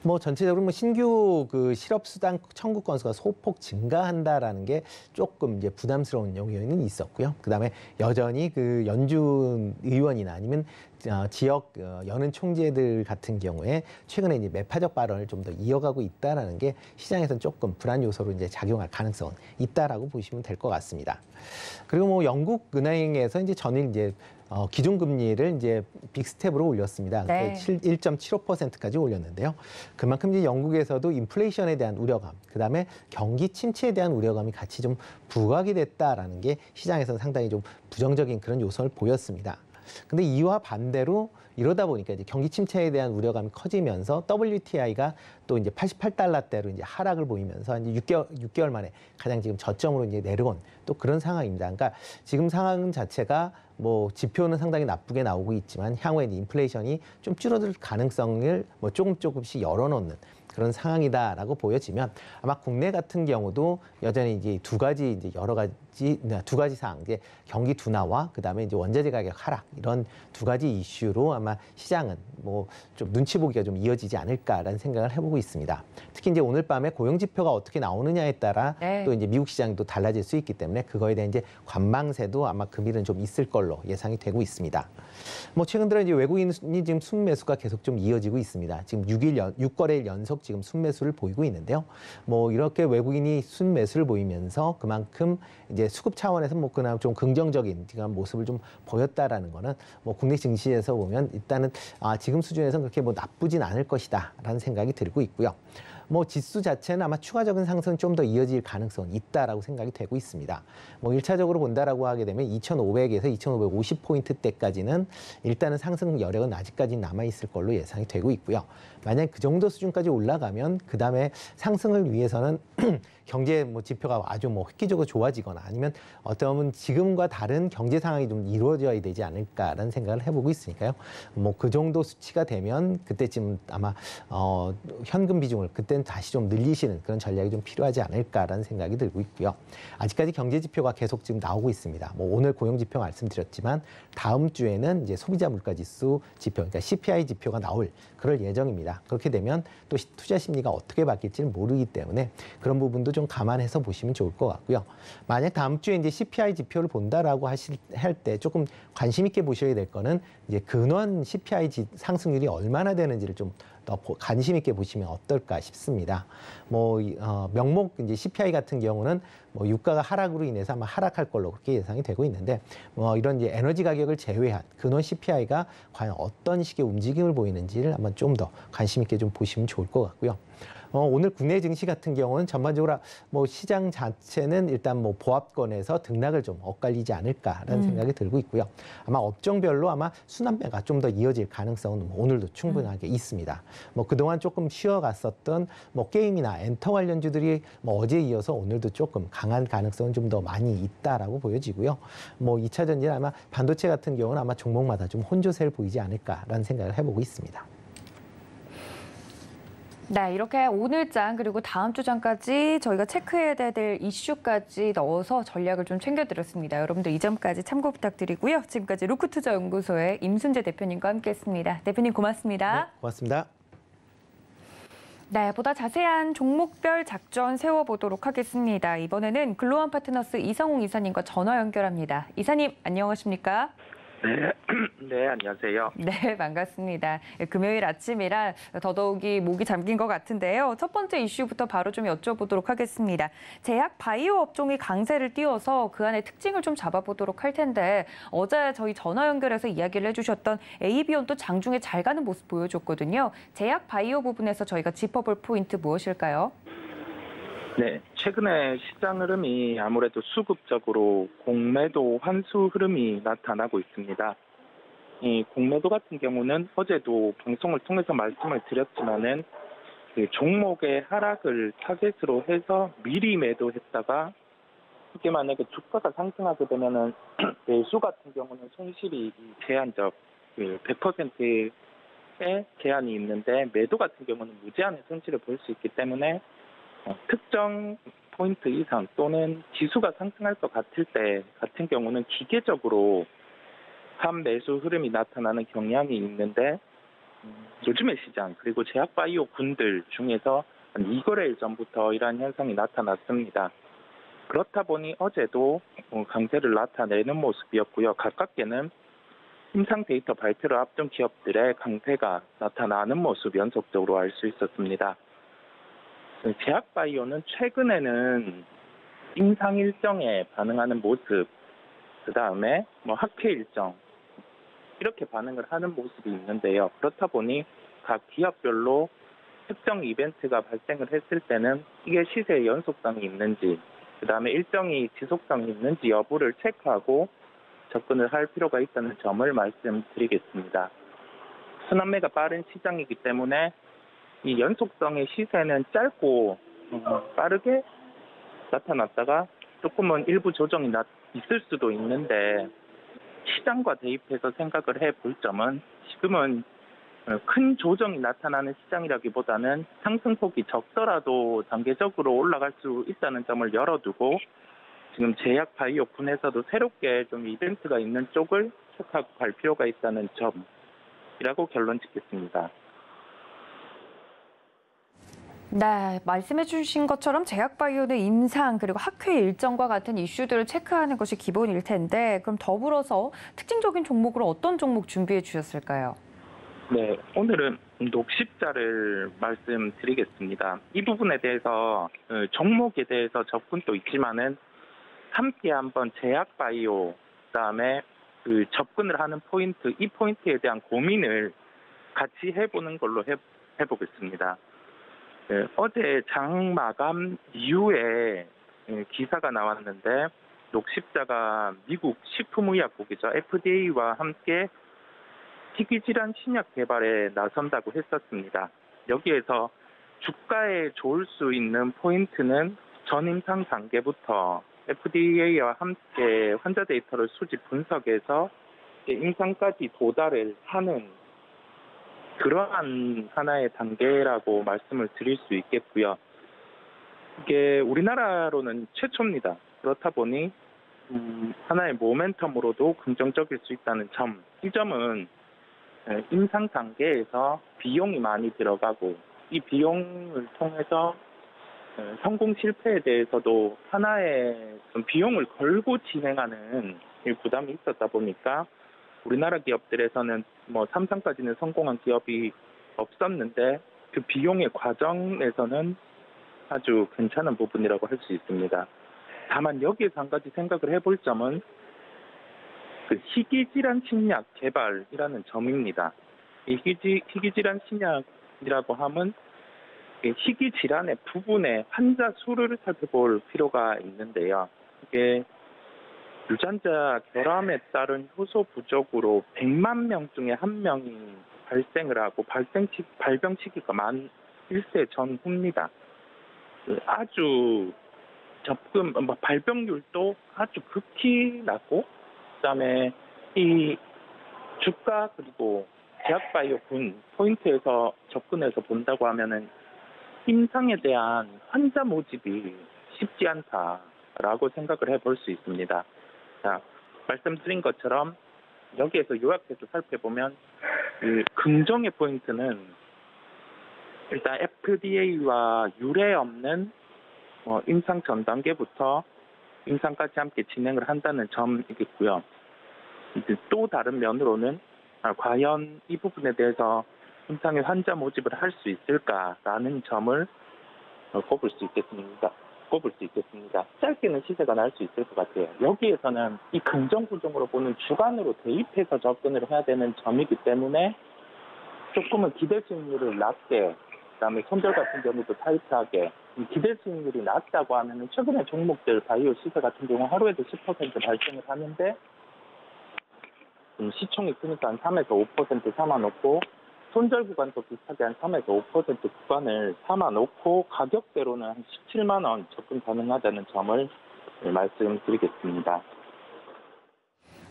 뭐 전체적으로 뭐 신규 그 실업 수당 청구 건수가 소폭 증가한다라는 게 조금 이제 부담스러운 요인은 있었고요. 그다음에 여전히 그 연준 의원이나 아니면 지역 연은 총재들 같은 경우에 최근에 이제 매파적 발언을 좀 더 이어가고 있다라는 게 시장에서는 조금 불안 요소로 이제 작용할 가능성은 있다라고 보시면 될 것 같습니다. 그리고 뭐 영국 은행에서 이제 전일 이제 기준 금리를 이제 빅스텝으로 올렸습니다. 네. 1.75%까지 올렸는데요. 그만큼 이제 영국에서도 인플레이션에 대한 우려감, 그다음에 경기 침체에 대한 우려감이 같이 좀 부각이 됐다라는 게 시장에서는 상당히 좀 부정적인 그런 요소를 보였습니다. 근데 이와 반대로 이러다 보니까 이제 경기 침체에 대한 우려감이 커지면서 WTI가 또 이제 88달러대로 이제 하락을 보이면서 이제 6개월 만에 가장 지금 저점으로 이제 내려온 또 그런 상황입니다. 그러니까 지금 상황 자체가 뭐 지표는 상당히 나쁘게 나오고 있지만 향후에 인플레이션이 좀 줄어들 가능성을 뭐 조금씩 열어놓는 그런 상황이다라고 보여지면 아마 국내 같은 경우도 여전히 이제 두 가지 사항, 이제 경기 둔화와 그다음에 이제 원자재 가격 하락 이런 두 가지 이슈로 아마 시장은 뭐 좀 눈치 보기가 좀 이어지지 않을까라는 생각을 해보고 있습니다. 특히 이제 오늘 밤에 고용 지표가 어떻게 나오느냐에 따라 네. 또 이제 미국 시장도 달라질 수 있기 때문에 그거에 대한 이제 관망세도 아마 금일은 좀 있을 걸로 예상이 되고 있습니다. 뭐 최근 들어 이제 외국인이 지금 순매수가 계속 좀 이어지고 있습니다. 지금 6거래일 연속 지금 순매수를 보이고 있는데요. 뭐 이렇게 외국인이 순매수를 보이면서 그만큼 이제 수급 차원에서 뭐 그나마 좀 긍정적인 모습을 좀 보였다라는 거는 뭐 국내 증시에서 보면 일단은 지금 수준에서는 그렇게 뭐 나쁘진 않을 것이다라는 생각이 들고 있고요. 뭐 지수 자체는 아마 추가적인 상승은 좀 더 이어질 가능성은 있다라고 생각이 되고 있습니다. 뭐 1차적으로 본다라고 하게 되면 2,500에서 2,550포인트대까지는 일단은 상승 여력은 아직까지 남아 있을 걸로 예상이 되고 있고요. 만약 그 정도 수준까지 올라가면 그 다음에 상승을 위해서는 경제 뭐 지표가 아주 뭐 획기적으로 좋아지거나 아니면 어떻게 보면 지금과 다른 경제 상황이 좀 이루어져야 되지 않을까라는 생각을 해보고 있으니까요. 뭐 그 정도 수치가 되면 그때쯤 아마 현금 비중을 그때는 다시 좀 늘리시는 그런 전략이 좀 필요하지 않을까라는 생각이 들고 있고요. 아직까지 경제 지표가 계속 지금 나오고 있습니다. 뭐 오늘 고용 지표 말씀드렸지만 다음 주에는 이제 소비자 물가 지수 지표, 그러니까 CPI 지표가 나올 그럴 예정입니다. 그렇게 되면 또 투자 심리가 어떻게 바뀔지는 모르기 때문에 그런 부분도 좀 감안해서 보시면 좋을 것 같고요. 만약 다음 주에 이제 CPI 지표를 본다라고 할 때 조금 관심 있게 보셔야 될 거는 이제 근원 CPI 상승률이 얼마나 되는지를 좀 더 관심 있게 보시면 어떨까 싶습니다. 뭐 명목 이제 CPI 같은 경우는 뭐 유가가 하락으로 인해서 아마 하락할 걸로 그렇게 예상이 되고 있는데 뭐 이런 이제 에너지 가격을 제외한 근원 CPI가 과연 어떤 식의 움직임을 보이는지를 한번 좀 더 관심 있게 좀 보시면 좋을 것 같고요. 오늘 국내 증시 같은 경우는 전반적으로 뭐 시장 자체는 일단 뭐 보합권에서 등락을 좀 엇갈리지 않을까라는 생각이 들고 있고요. 아마 업종별로 아마 순환매가 좀 더 이어질 가능성은 오늘도 충분하게 있습니다. 뭐 그동안 조금 쉬어갔었던 뭐 게임이나 엔터 관련주들이 뭐 어제에 이어서 오늘도 조금 강한 가능성은 좀 더 많이 있다라고 보여지고요. 뭐 2차 전지는 아마 반도체 같은 경우는 아마 종목마다 좀 혼조세를 보이지 않을까라는 생각을 해보고 있습니다. 네, 이렇게 오늘장 그리고 다음 주장까지 저희가 체크해야 될 이슈까지 넣어서 전략을 좀 챙겨드렸습니다. 여러분들 이 점까지 참고 부탁드리고요. 지금까지 루크투자연구소의 임순재 대표님과 함께했습니다. 대표님 고맙습니다. 네, 고맙습니다. 네, 보다 자세한 종목별 작전 세워보도록 하겠습니다. 이번에는 글로원 파트너스 이성웅 이사님과 전화 연결합니다. 이사님, 안녕하십니까? 네, 네, 안녕하세요. 네, 반갑습니다. 금요일 아침이라 더더욱이 목이 잠긴 것 같은데요. 첫 번째 이슈부터 바로 좀 여쭤보도록 하겠습니다. 제약 바이오 업종이 강세를 띄워서 그 안에 특징을 좀 잡아보도록 할 텐데 어제 저희 전화 연결해서 이야기를 해주셨던 AB온도 장중에 잘 가는 모습 보여줬거든요. 제약 바이오 부분에서 저희가 짚어볼 포인트 무엇일까요? 네, 최근에 시장 흐름이 아무래도 수급적으로 공매도 환수 흐름이 나타나고 있습니다. 이 공매도 같은 경우는 어제도 방송을 통해서 말씀을 드렸지만은 그 종목의 하락을 타겟으로 해서 미리 매도했다가 이게 만약에 주가가 상승하게 되면은 매수 같은 경우는 손실이 제한적 100%의 제한이 있는데 매도 같은 경우는 무제한의 손실을 볼 수 있기 때문에 특정 포인트 이상 또는 지수가 상승할 것 같을 때 같은 경우는 기계적으로 환매수 흐름이 나타나는 경향이 있는데 요즘의 시장 그리고 제약바이오 군들 중에서 한 2거래일 전부터 이러한 현상이 나타났습니다. 그렇다 보니 어제도 강세를 나타내는 모습이었고요. 가깝게는 임상 데이터 발표를 앞둔 기업들의 강세가 나타나는 모습 연속적으로 알 수 있었습니다. 제약바이오는 최근에는 임상 일정에 반응하는 모습, 그 다음에 학회 일정 이렇게 반응을 하는 모습이 있는데요. 그렇다 보니 각 기업별로 특정 이벤트가 발생을 했을 때는 이게 시세의 연속성이 있는지, 그 다음에 일정이 지속성이 있는지 여부를 체크하고 접근을 할 필요가 있다는 점을 말씀드리겠습니다. 순환매가 빠른 시장이기 때문에 이 연속성의 시세는 짧고 빠르게 나타났다가 조금은 일부 조정이 있을 수도 있는데 시장과 대입해서 생각을 해볼 점은 지금은 큰 조정이 나타나는 시장이라기보다는 상승폭이 적더라도 단계적으로 올라갈 수 있다는 점을 열어두고 지금 제약 바이오 분에서도 새롭게 좀 이벤트가 있는 쪽을 체크하고 갈 필요가 있다는 점이라고 결론 짓겠습니다. 네, 말씀해 주신 것처럼 제약바이오는 임상 그리고 학회 일정과 같은 이슈들을 체크하는 것이 기본일 텐데 그럼 더불어서 특징적인 종목으로 어떤 종목 준비해 주셨을까요? 네, 오늘은 녹십자를 말씀드리겠습니다. 이 부분에 대해서 종목에 대해서 접근도 있지만은 함께 한번 제약바이오 그다음에 그 접근을 하는 포인트, 이 포인트에 대한 고민을 같이 해보는 걸로 해보겠습니다. 네, 어제 장 마감 이후에 기사가 나왔는데 녹십자가 미국 식품의약국이죠. FDA와 함께 희귀질환 신약 개발에 나선다고 했었습니다. 여기에서 주가에 좋을 수 있는 포인트는 전임상 단계부터 FDA와 함께 환자 데이터를 수집 분석해서 임상까지 도달을 하는 그러한 하나의 단계라고 말씀을 드릴 수 있겠고요. 이게 우리나라로는 최초입니다. 그렇다 보니 하나의 모멘텀으로도 긍정적일 수 있다는 점. 이 점은 임상 단계에서 비용이 많이 들어가고 이 비용을 통해서 성공 실패에 대해서도 하나의 좀 비용을 걸고 진행하는 부담이 있었다 보니까 우리나라 기업들에서는 3상까지는 성공한 기업이 없었는데 그 비용의 과정에서는 아주 괜찮은 부분이라고 할 수 있습니다. 다만 여기에서 한 가지 생각을 해볼 점은 그 희귀질환 신약 개발이라는 점입니다. 이 희귀질환 신약이라고 하면 희귀질환의 부분의 환자 수를 살펴볼 필요가 있는데요. 이게 유전자 결함에 따른 효소 부족으로 100만 명 중에 1명이 발생을 하고 발병 시기가 만 1세 전후입니다. 아주 발병률도 아주 극히 낮고 그다음에 이 주가 그리고 제약바이오 군 포인트에서 접근해서 본다고 하면은 임상에 대한 환자 모집이 쉽지 않다라고 생각을 해볼 수 있습니다. 자, 말씀드린 것처럼 여기에서 요약해서 살펴보면 그 긍정의 포인트는 일단 FDA와 유례 없는 임상 전 단계부터 임상까지 함께 진행을 한다는 점이겠고요. 이제 또 다른 면으로는 과연 이 부분에 대해서 임상의 환자 모집을 할 수 있을까라는 점을 꼽을 수 있겠습니다. 짧게는 시세가 날 수 있을 것 같아요. 여기에서는 이 긍정 부정으로 보는 주관으로 대입해서 접근을 해야 되는 점이기 때문에 조금은 기대 수익률을 낮게, 그다음에 손절 같은 경우도 타이트하게, 기대 수익률이 낮다고 하면은 최근에 종목들 바이오 시세 같은 경우 하루에도 10% 발생을 하는데 시총이 크니까 한 3에서 5% 삼아놓고 손절 구간도 비슷하게 한 3에서 5% 구간을 삼아놓고 가격대로는 한 17만 원 접근 가능하다는 점을 말씀드리겠습니다.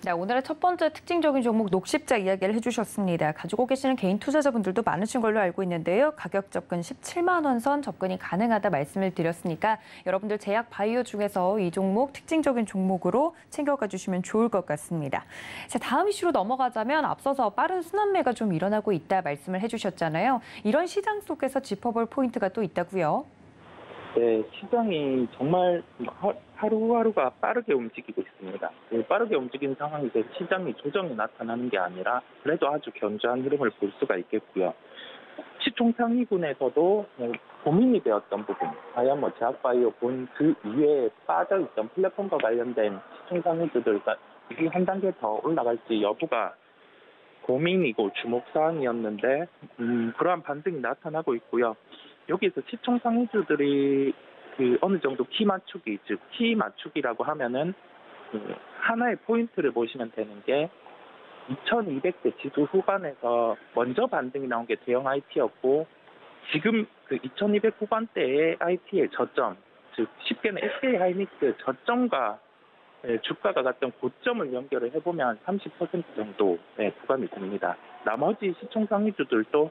네, 오늘의 첫 번째 특징적인 종목 녹십자 이야기를 해주셨습니다. 가지고 계시는 개인 투자자분들도 많으신 걸로 알고 있는데요. 가격 접근 17만 원 선 접근이 가능하다 말씀을 드렸으니까 여러분들 제약 바이오 중에서 이 종목 특징적인 종목으로 챙겨가 주시면 좋을 것 같습니다. 자, 다음 이슈로 넘어가자면 앞서서 빠른 순환매가 좀 일어나고 있다 말씀을 해주셨잖아요. 이런 시장 속에서 짚어볼 포인트가 또 있다고요. 네, 시장이 정말 하루하루가 빠르게 움직이고 있습니다. 빠르게 움직이는 상황에서 시장이 조정이 나타나는 게 아니라 그래도 아주 견조한 흐름을 볼 수가 있겠고요. 시총 상위군에서도 고민이 되었던 부분, 과연 제약바이오 본 그 이외에 빠져있던 플랫폼과 관련된 시총 상위주들과 이게 한 단계 더 올라갈지 여부가 고민이고 주목사항이었는데 그러한 반등이 나타나고 있고요. 여기에서 시총 상위주들이 어느 정도 키 맞추기, 즉 키 맞추기라고 하면은 하나의 포인트를 보시면 되는 게 2200대 지수 후반에서 먼저 반등이 나온 게 대형 IT였고 지금 2200 후반대의 IT의 저점, 즉 쉽게는 SK 하이닉스 저점과 주가가 갔던 고점을 연결을 해보면 30% 정도의 구간이 됩니다. 나머지 시총 상위주들도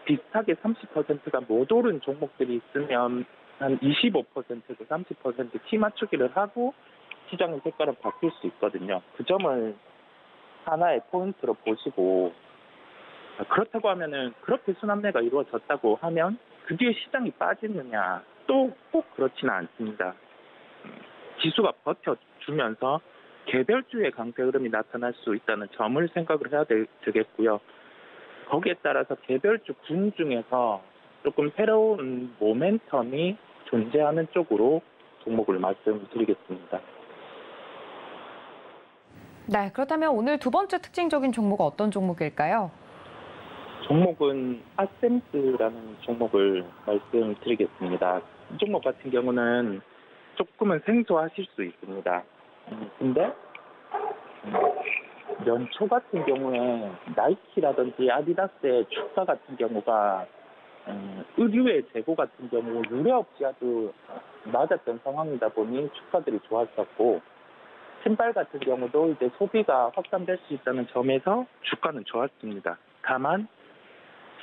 비슷하게 30%가 못 오른 종목들이 있으면 한 25%에서 30% 키 맞추기를 하고 시장의 색깔은 바뀔 수 있거든요. 그 점을 하나의 포인트로 보시고 그렇다고 하면은 그렇게 순환매가 이루어졌다고 하면 그 뒤에 시장이 빠지느냐 또 꼭 그렇지는 않습니다. 지수가 버텨주면서 개별주의 강세 흐름이 나타날 수 있다는 점을 생각을 해야 되겠고요. 거기에 따라서 개별주 군 중에서 조금 새로운 모멘텀이 존재하는 쪽으로 종목을 말씀드리겠습니다. 네, 그렇다면 오늘 두 번째 특징적인 종목은 어떤 종목일까요? 종목은 아셈스라는 종목을 말씀드리겠습니다. 이 종목 같은 경우는 조금은 생소하실 수 있습니다. 근데 연초 같은 경우에 나이키라든지 아디다스의 주가 같은 경우가 의류의 재고 같은 경우 유례없이 아주 낮았던 상황이다 보니 주가들이 좋았었고 신발 같은 경우도 이제 소비가 확산될 수 있다는 점에서 주가는 좋았습니다. 다만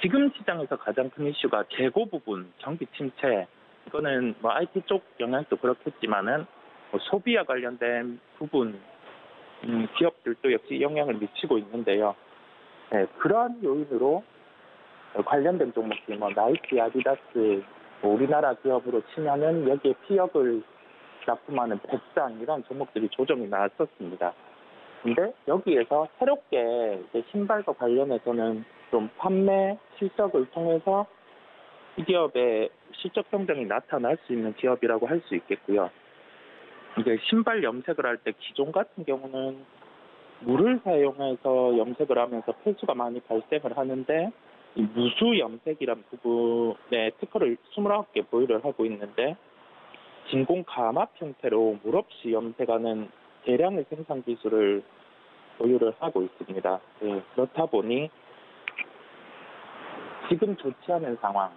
지금 시장에서 가장 큰 이슈가 재고 부분, 경기 침체, 이거는 IT 쪽 영향도 그렇겠지만은 소비와 관련된 부분 기업들도 역시 영향을 미치고 있는데요. 네, 그러한 요인으로 관련된 종목들, 나이키, 아디다스, 우리나라 기업으로 치면은 여기에 피혁을 납품하는 백상 이런 종목들이 조정이 나왔었습니다. 근데 여기에서 새롭게 이제 신발과 관련해서는 좀 판매 실적을 통해서 이 기업의 실적 성장이 나타날 수 있는 기업이라고 할 수 있겠고요. 이제 신발 염색을 할 때 기존 같은 경우는 물을 사용해서 염색을 하면서 폐수가 많이 발생을 하는데 이 무수 염색이란 부분에 특허를 29개 보유를 하고 있는데 진공 감압 형태로 물 없이 염색하는 대량의 생산 기술을 보유를 하고 있습니다. 네, 그렇다 보니 지금 좋지 않은 상황,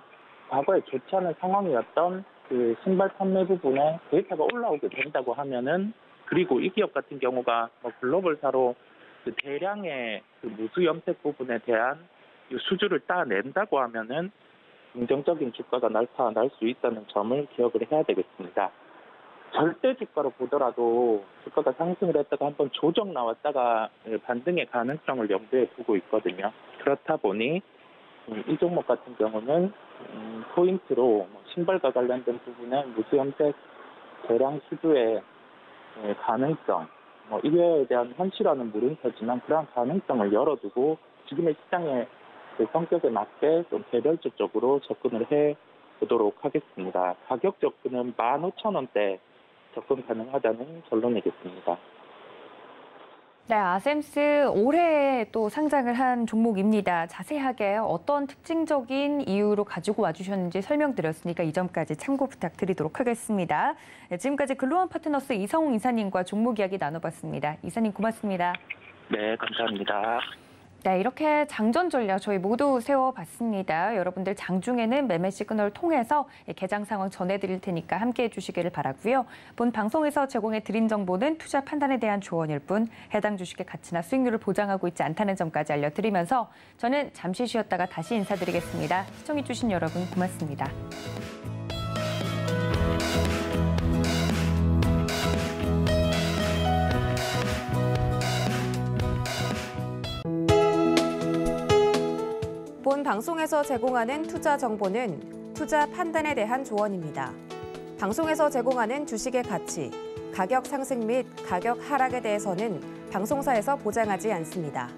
과거에 좋지 않은 상황이었던 그 신발 판매 부분에 데이터가 올라오게 된다고 하면은 그리고 이 기업 같은 경우가 글로벌사로 그 대량의 그 무수 염색 부분에 대한 수주를 따낸다고 하면은 긍정적인 주가가 나타날 수 있다는 점을 기억을 해야 되겠습니다. 절대 주가로 보더라도 주가가 상승을 했다가 한번 조정 나왔다가 반등의 가능성을 염두에 두고 있거든요. 그렇다 보니 이 종목 같은 경우는 포인트로 신발과 관련된 부분에 무수 염색 대량 수주의 가능성 이거에 대한 현실화는 물음표지만 그러한 가능성을 열어두고 지금의 시장의 그 성격에 맞게 좀 개별적으로 접근을 해 보도록 하겠습니다. 가격 접근은 15,000원대 접근 가능하다는 결론이겠습니다. 네, 아셈스 올해 또 상장을 한 종목입니다. 자세하게 어떤 특징적인 이유로 가지고 와주셨는지 설명드렸으니까 이 점까지 참고 부탁드리도록 하겠습니다. 네, 지금까지 글로원 파트너스 이성웅 이사님과 종목 이야기 나눠봤습니다. 이사님 고맙습니다. 네, 감사합니다. 네, 이렇게 장전 전략 저희 모두 세워봤습니다. 여러분들 장중에는 매매 시그널을 통해서 개장 상황 전해드릴 테니까 함께해 주시기를 바라고요. 본 방송에서 제공해드린 정보는 투자 판단에 대한 조언일 뿐 해당 주식의 가치나 수익률을 보장하고 있지 않다는 점까지 알려드리면서 저는 잠시 쉬었다가 다시 인사드리겠습니다. 시청해주신 여러분 고맙습니다. 본 방송에서 제공하는 투자 정보는 투자 판단에 대한 조언입니다. 방송에서 제공하는 주식의 가치, 가격 상승 및 가격 하락에 대해서는 방송사에서 보장하지 않습니다.